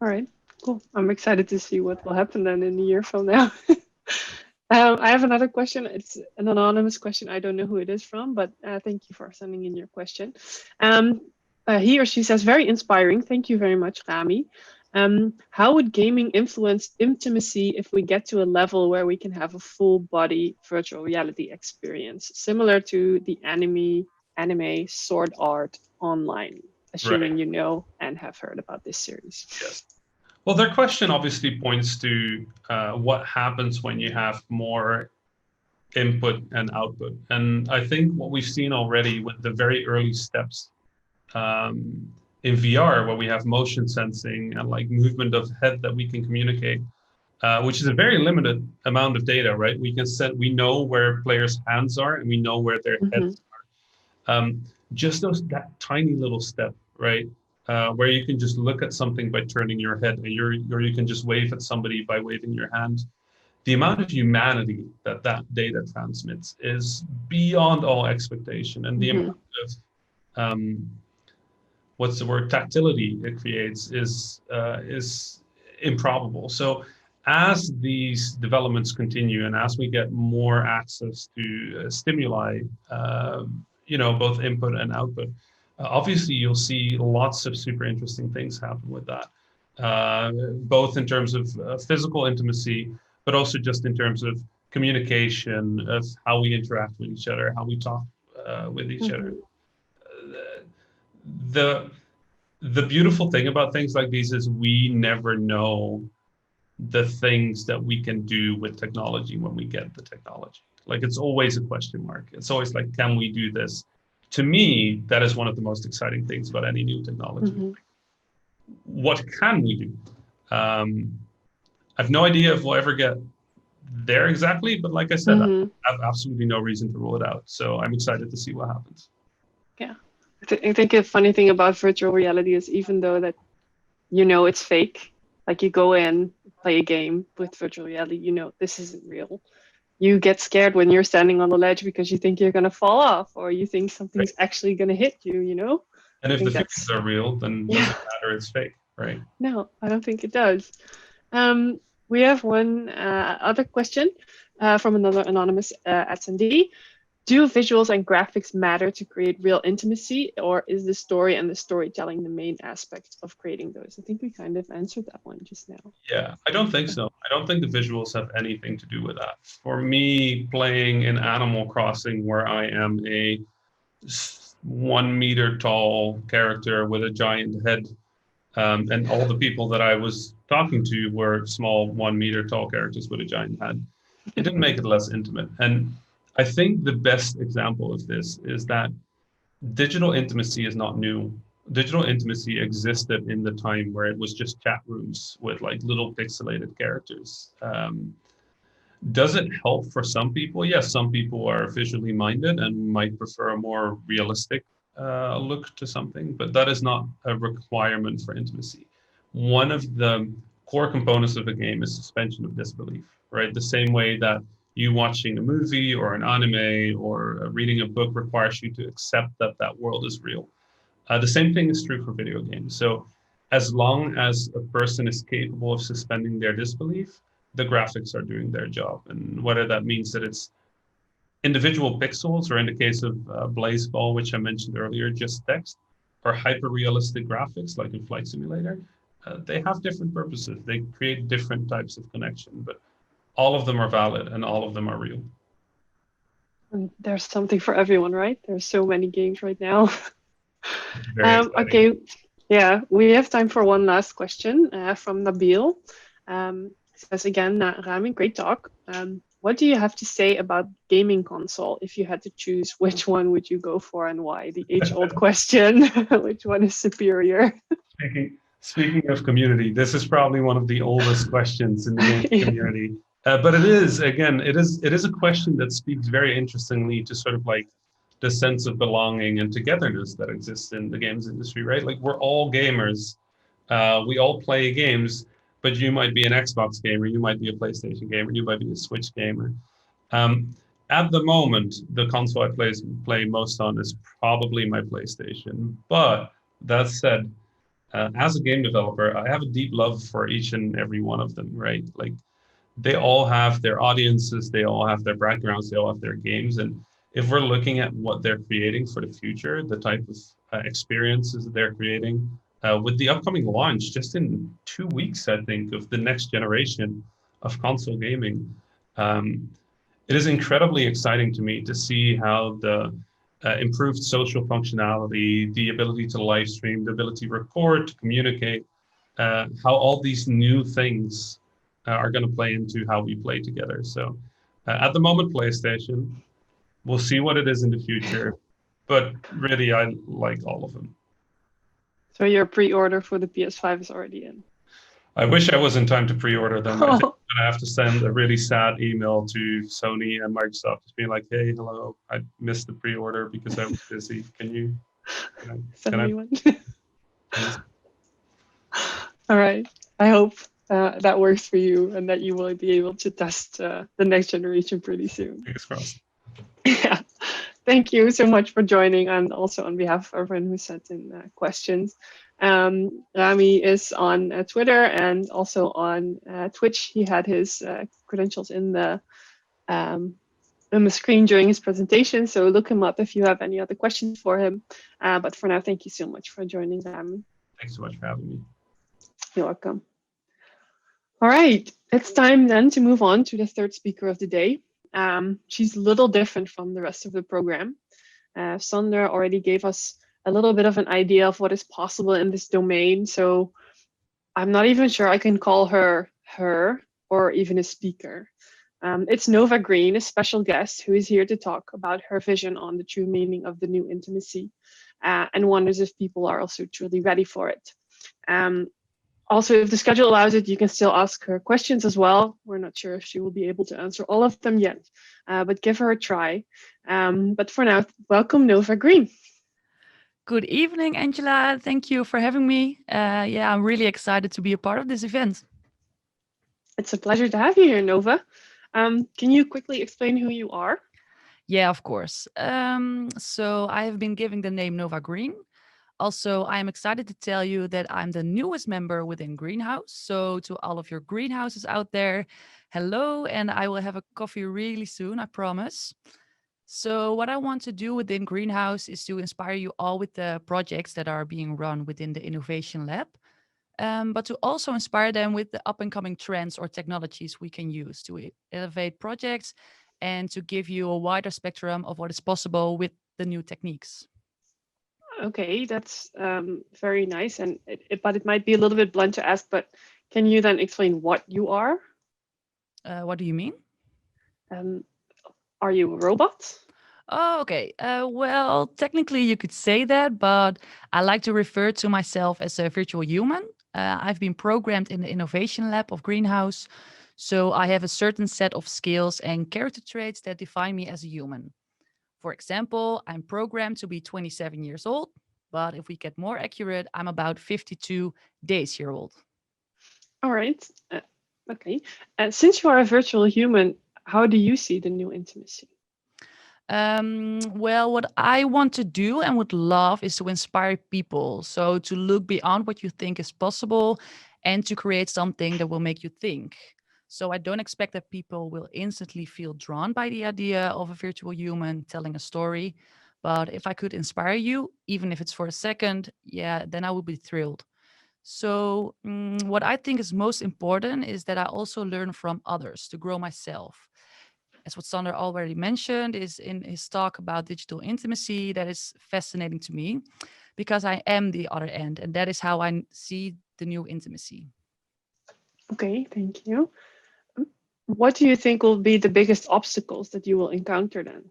All right, cool. I'm excited to see what will happen then in a year from now. I have another question. It's an anonymous question. I don't know who it is from, but thank you for sending in your question. He or she says, very inspiring. Thank you very much, Rami. How would gaming influence intimacy if we get to a level where we can have a full body virtual reality experience, similar to the anime Sword Art Online, assuming you know and have heard about this series? Yes. Well, their question obviously points to what happens when you have more input and output. And I think what we've seen already with the very early steps in VR, where we have motion sensing and like movement of head that we can communicate, which is a very limited amount of data, right? We know where players' hands are and we know where their heads are. Just that tiny little step, right? Where you can just look at something by turning your head, or you can just wave at somebody by waving your hand. The amount of humanity that data transmits is beyond all expectation, and the amount of tactility it creates is improbable. So as these developments continue, and as we get more access to stimuli, both input and output, obviously you'll see lots of super interesting things happen with that, both in terms of physical intimacy, but also just in terms of communication, of how we interact with each other, how we talk with each other. The beautiful thing about things like these is we never know the things that we can do with technology when we get the technology. Like, it's always a question mark. It's always like, can we do this? To me, that is one of the most exciting things about any new technology. what can we do? I've no idea if we'll ever get there exactly, but like I said, I have absolutely no reason to rule it out. So I'm excited to see what happens. Yeah, I think a funny thing about virtual reality is even though that it's fake, like you go in, play a game with virtual reality, this isn't real. You get scared when you're standing on the ledge because you think you're going to fall off, or you think something's actually going to hit you. And if the feelings are real, then it doesn't matter, it's fake, right? No, I don't think it does. We have one other question from another anonymous attendee. Do visuals and graphics matter to create real intimacy, or is the story and the storytelling the main aspect of creating those? I think we kind of answered that one just now. Yeah, I don't think so. I don't think the visuals have anything to do with that. For me, playing in Animal Crossing, where I am a 1 meter tall character with a giant head, and all the people that I was talking to were small 1 meter tall characters with a giant head, it didn't make it less intimate. And I think the best example of this is that digital intimacy is not new. Digital intimacy existed in the time where it was just chat rooms with like little pixelated characters. Does it help for some people? Yes, some people are visually minded and might prefer a more realistic look to something, but that is not a requirement for intimacy. One of the core components of a game is suspension of disbelief, right? The same way that you watching a movie or an anime or reading a book requires you to accept that that world is real. The same thing is true for video games. So as long as a person is capable of suspending their disbelief, the graphics are doing their job. And whether that means that it's individual pixels, or in the case of Blazeball, which I mentioned earlier, just text, or hyper-realistic graphics like in Flight Simulator, they have different purposes. They create different types of connection, but all of them are valid and all of them are real. And there's something for everyone, right? There's so many games right now. Okay, yeah, we have time for one last question from Nabil. Says again, Rami, great talk. What do you have to say about gaming console? If you had to choose, which one would you go for and why? The age-old question, which one is superior? Speaking of community, this is probably one of the oldest questions in the gaming community. But it is a question that speaks very interestingly to sort of like the sense of belonging and togetherness that exists in the games industry, right? Like we're all gamers. We all play games, but you might be an Xbox gamer, you might be a PlayStation gamer, you might be a Switch gamer. At the moment, the console I play most on is probably my PlayStation. But that said, as a game developer, I have a deep love for each and every one of them, right? Like they all have their audiences, they all have their backgrounds, they all have their games. And if we're looking at what they're creating for the future, the type of experiences that they're creating, with the upcoming launch, just in 2 weeks, I think, of the next generation of console gaming, it is incredibly exciting to me to see how the improved social functionality, the ability to live stream, the ability to record, to communicate, how all these new things are going to play into how we play together. So at the moment, PlayStation, we'll see what it is in the future, but really I like all of them. So your pre-order for the PS5 is already in? I wish I was in time to pre-order them. I think I'm going to have to send a really sad email to Sony and Microsoft just being like, hey, hello, I missed the pre-order because I was busy. Can you send me one? All right. I hope that works for you and that you will be able to test the next generation pretty soon. Fingers crossed. Yeah. Thank you so much for joining, and also on behalf of everyone who sent in questions. Rami is on Twitter and also on Twitch. He had his credentials in the screen during his presentation, so look him up if you have any other questions for him. But for now, thank you so much for joining, Rami. Thanks so much for having me. You're welcome. All right, it's time then to move on to the third speaker of the day. She's a little different from the rest of the program. Sander already gave us a little bit of an idea of what is possible in this domain, so I'm not even sure I can call her or even a speaker. It's Nova Green, a special guest who is here to talk about her vision on the true meaning of the new intimacy, and wonders if people are also truly ready for it. Also, if the schedule allows it, you can still ask her questions as well. We're not sure if she will be able to answer all of them yet, but give her a try. But for now, welcome Nova Green. Good evening, Angela. Thank you for having me. I'm really excited to be a part of this event. It's a pleasure to have you here, Nova. Can you quickly explain who you are? Yeah, of course. So I have been given the name Nova Green. Also, I am excited to tell you that I'm the newest member within Greenhouse. So to all of your greenhouses out there, hello, and I will have a coffee really soon, I promise. So what I want to do within Greenhouse is to inspire you all with the projects that are being run within the Innovation Lab, but to also inspire them with the up and coming trends or technologies we can use to elevate projects and to give you a wider spectrum of what is possible with the new techniques. Okay, that's very nice, and but it might be a little bit blunt to ask, but can you then explain what you are? What do you mean? Are you a robot? Oh, okay. Well, technically you could say that, but I like to refer to myself as a virtual human. I've been programmed in the innovation lab of Greenhouse, so I have a certain set of skills and character traits that define me as a human. For example, I'm programmed to be 27 years old, but if we get more accurate, I'm about 52 days year old. All right. Okay. Since you are a virtual human, how do you see the new intimacy? Well, what I want to do and would love is to inspire people. So to look beyond what you think is possible and to create something that will make you think. So I don't expect that people will instantly feel drawn by the idea of a virtual human telling a story. But if I could inspire you, even if it's for a second, yeah, then I would be thrilled. So what I think is most important is that I also learn from others to grow myself. As what Sander already mentioned is in his talk about digital intimacy, that is fascinating to me because I am the other end, and that is how I see the new intimacy. Okay, thank you. What do you think will be the biggest obstacles that you will encounter then?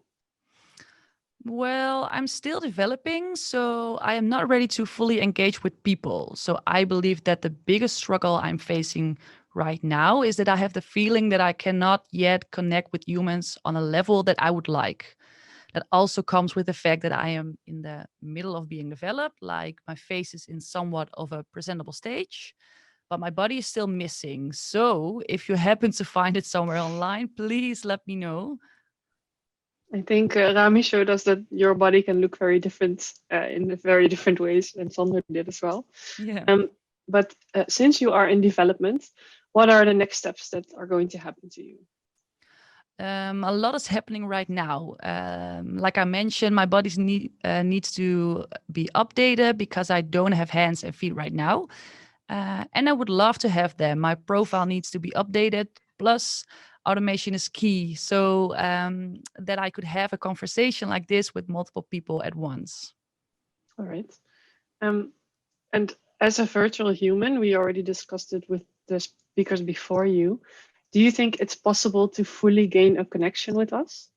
Well, I'm still developing, so I am not ready to fully engage with people. So I believe that the biggest struggle I'm facing right now is that I have the feeling that I cannot yet connect with humans on a level that I would like. That also comes with the fact that I am in the middle of being developed, like my face is in somewhat of a presentable stage, but my body is still missing. So if you happen to find it somewhere online, please let me know. I think Rami showed us that your body can look very different in very different ways, and Sander did as well. Yeah. But since you are in development, what are the next steps that are going to happen to you? A lot is happening right now. Like I mentioned, my body needs to be updated because I don't have hands and feet right now. And I would love to have them. My profile needs to be updated. Plus, automation is key so that I could have a conversation like this with multiple people at once. All right. And as a virtual human, we already discussed it with the speakers before you. Do you think it's possible to fully gain a connection with us?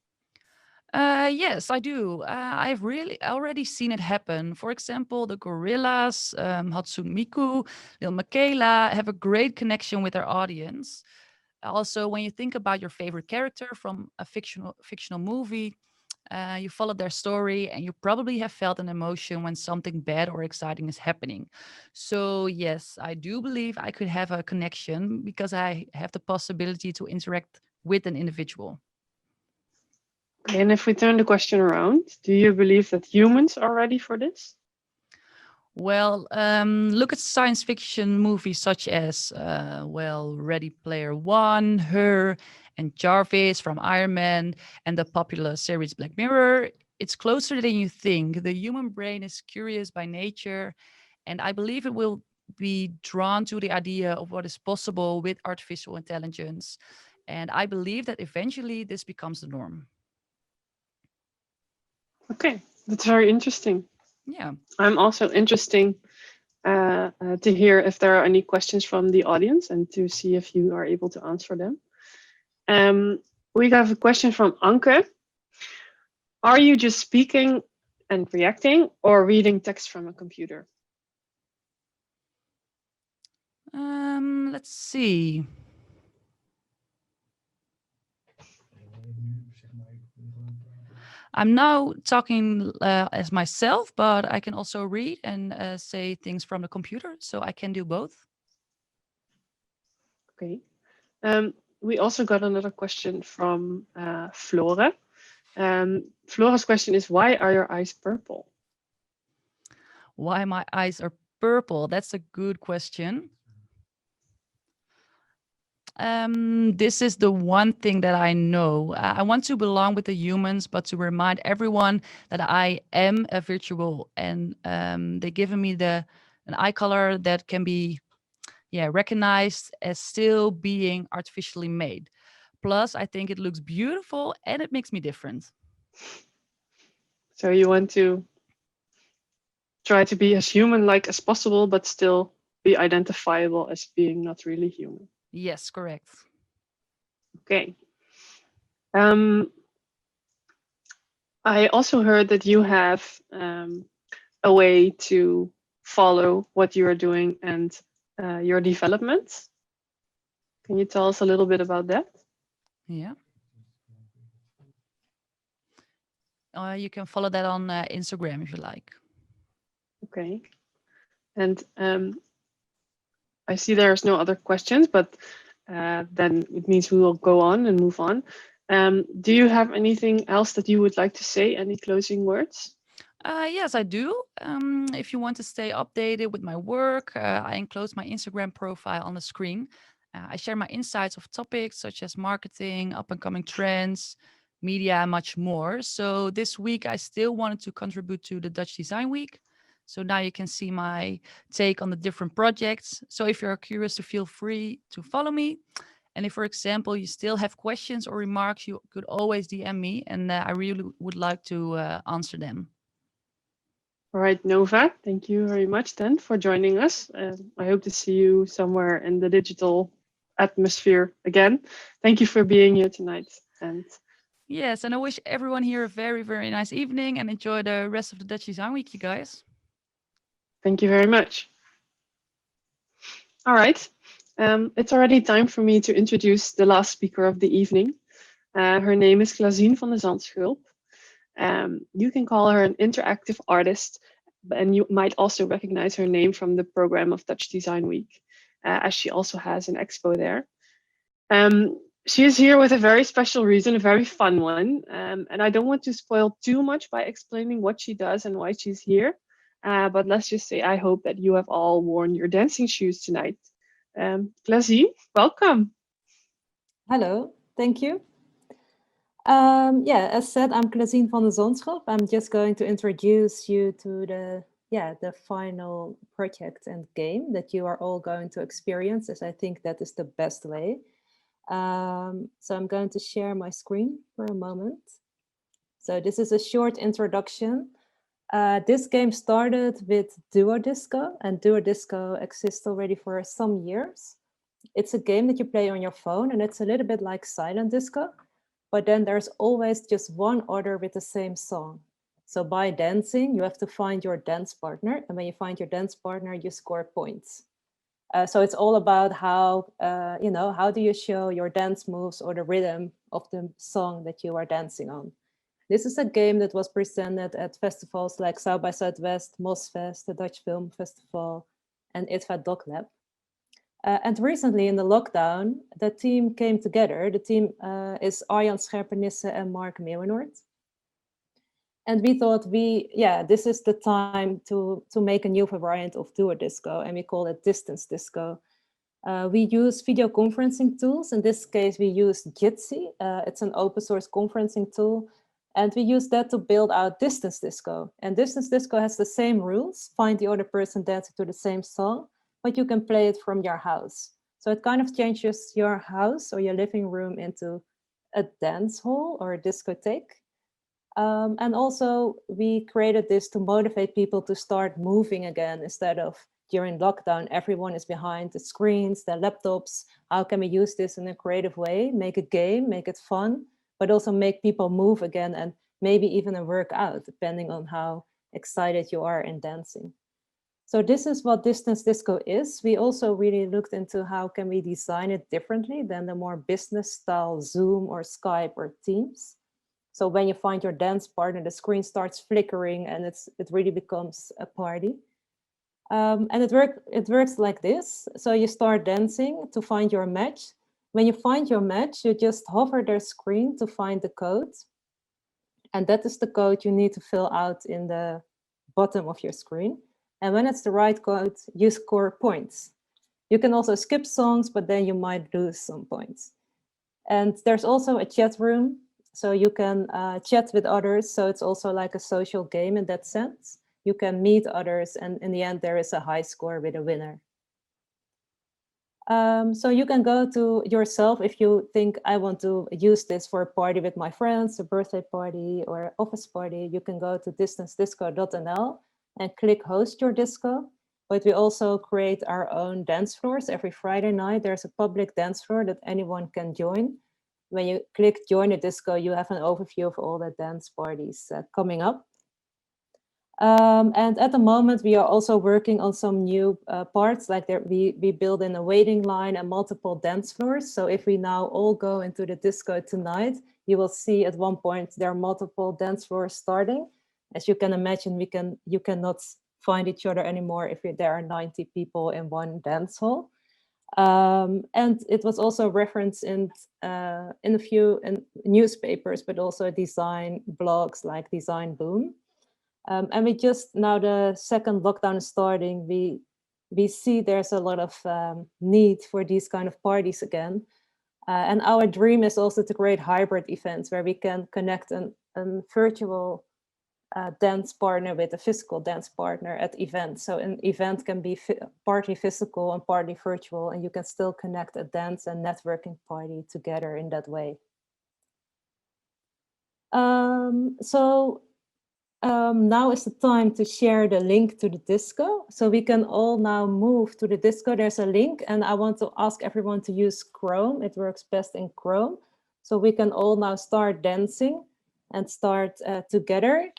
Yes, I do. I've really already seen it happen. For example, the gorillas, Hatsune Miku, Lil Michaela have a great connection with their audience. Also, when you think about your favorite character from a fictional movie, you follow their story and you probably have felt an emotion when something bad or exciting is happening. So, yes, I do believe I could have a connection because I have the possibility to interact with an individual. Okay, and if we turn the question around, do you believe that humans are ready for this? Well, look at science fiction movies such as, Ready Player One, Her, and Jarvis from Iron Man, and the popular series Black Mirror. It's closer than you think. The human brain is curious by nature, and I believe it will be drawn to the idea of what is possible with artificial intelligence. And I believe that eventually this becomes the norm. Okay, that's very interesting. Yeah. I'm also interested to hear if there are any questions from the audience and to see if you are able to answer them. We have a question from Anke. Are you just speaking and reacting or reading text from a computer? Let's see. I'm now talking as myself, but I can also read and say things from the computer, so I can do both. Okay. We also got another question from Flora. Flora's question is, why are your eyes purple? Why my eyes are purple? That's a good question. This is the one thing that I know. I want to belong with the humans, but to remind everyone that I am a virtual, and they're giving me an eye color that can be, recognized as still being artificially made. Plus, I think it looks beautiful and it makes me different. So you want to try to be as human-like as possible, but still be identifiable as being not really human. Yes, correct. Okay. I also heard that you have a way to follow what you are doing and your development. Can you tell us a little bit about that? Yeah. You can follow that on Instagram if you like. Okay. And I see there's no other questions, but then it means we will go on and move on. Do you have anything else that you would like to say? Any closing words? Yes, I do. If you want to stay updated with my work, I enclose my Instagram profile on the screen. I share my insights of topics such as marketing, up and coming trends, media, and much more. So this week, I still wanted to contribute to the Dutch Design Week. So now you can see my take on the different projects. So if you're curious, to feel free to follow me. And if, for example, you still have questions or remarks, you could always DM me, and I really would like to answer them. All right, Nova, thank you very much then for joining us. I hope to see you somewhere in the digital atmosphere again. Thank you for being here tonight. And yes, and I wish everyone here a very, very nice evening and enjoy the rest of the Dutch Design Week, you guys. thank you very much. All right, it's already time for me to introduce the last speaker of the evening. Her name is Klasien van de Zandschulp. You can call her an interactive artist, and you might also recognize her name from the program of Dutch Design Week, as she also has an expo there. She is here with a very special reason, a very fun one, and I don't want to spoil too much by explaining what she does and why she's here, but let's just say I hope that you have all worn your dancing shoes tonight. Klasien, welcome. Hello, thank you. As said, I'm Klasien van de Zandschulp. I'm just going to introduce you to the final project and game that you are all going to experience, as I think that is the best way. So I'm going to share my screen for a moment. So this is a short introduction. This game started with Duo Disco, and Duo Disco exists already for some years. It's a game that you play on your phone, and it's a little bit like silent disco, but then there's always just one order with the same song. So by dancing, you have to find your dance partner, and when you find your dance partner, you score points. So it's all about how do you show your dance moves or the rhythm of the song that you are dancing on. This is a game that was presented at festivals like South by Southwest, Mosfest, the Dutch Film Festival, and ITVA Doc Lab. And recently in the lockdown, the team came together. The team is Arjan Scherpenisse and Mark Meeuwenoord. And we thought this is the time to make a new variant of Duo Disco, and we call it Distance Disco. We use video conferencing tools. In this case, we use Jitsi. It's an open source conferencing tool. And we use that to build out Distance Disco. And Distance Disco has the same rules. Find the other person dancing to the same song, but you can play it from your house. So it kind of changes your house or your living room into a dance hall or a discotheque. And also we created this to motivate people to start moving again instead of during lockdown, everyone is behind the screens, their laptops. How can we use this in a creative way? Make a game, make it fun, but also make people move again and maybe even a workout, depending on how excited you are in dancing. So this is what distance disco is. We also really looked into how can we design it differently than the more business style Zoom or Skype or Teams. So when you find your dance partner, the screen starts flickering and it really becomes a party. And it works like this. So you start dancing to find your match. When you find your match, you just hover their screen to find the code. And that is the code you need to fill out in the bottom of your screen. And when it's the right code, you score points. You can also skip songs, but then you might lose some points. And there's also a chat room. So you can chat with others. So it's also like a social game in that sense. You can meet others, and in the end, there is a high score with a winner. So you can go to yourself if you think I want to use this for a party with my friends, a birthday party or office party. You can go to distancedisco.nl and click host your disco. But we also create our own dance floors. Every Friday night, there's a public dance floor that anyone can join. When you click join a disco, you have an overview of all the dance parties coming up. And at the moment, we are also working on some new parts, like we build in a waiting line and multiple dance floors. So if we now all go into the disco tonight, you will see at one point there are multiple dance floors starting. As you can imagine, you cannot find each other anymore if there are 90 people in one dance hall. And it was also referenced in a few newspapers, but also design blogs like Design Boom. And we just, now the second lockdown is starting, we see there's a lot of need for these kind of parties again. And our dream is also to create hybrid events where we can connect a virtual dance partner with a physical dance partner at events. So an event can be partly physical and partly virtual, and you can still connect a dance and networking party together in that way. Now is the time to share the link to the disco. So we can all now move to the disco. There's a link, and I want to ask everyone to use Chrome. It works best in Chrome. So we can all now start dancing and start together.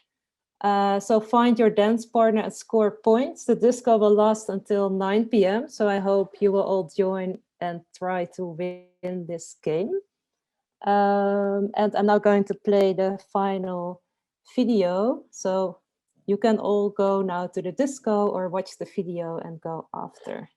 So find your dance partner and score points. The disco will last until 9 p.m. So I hope you will all join and try to win this game. And I'm now going to play the final video. So you can all go now to the disco or watch the video and go after.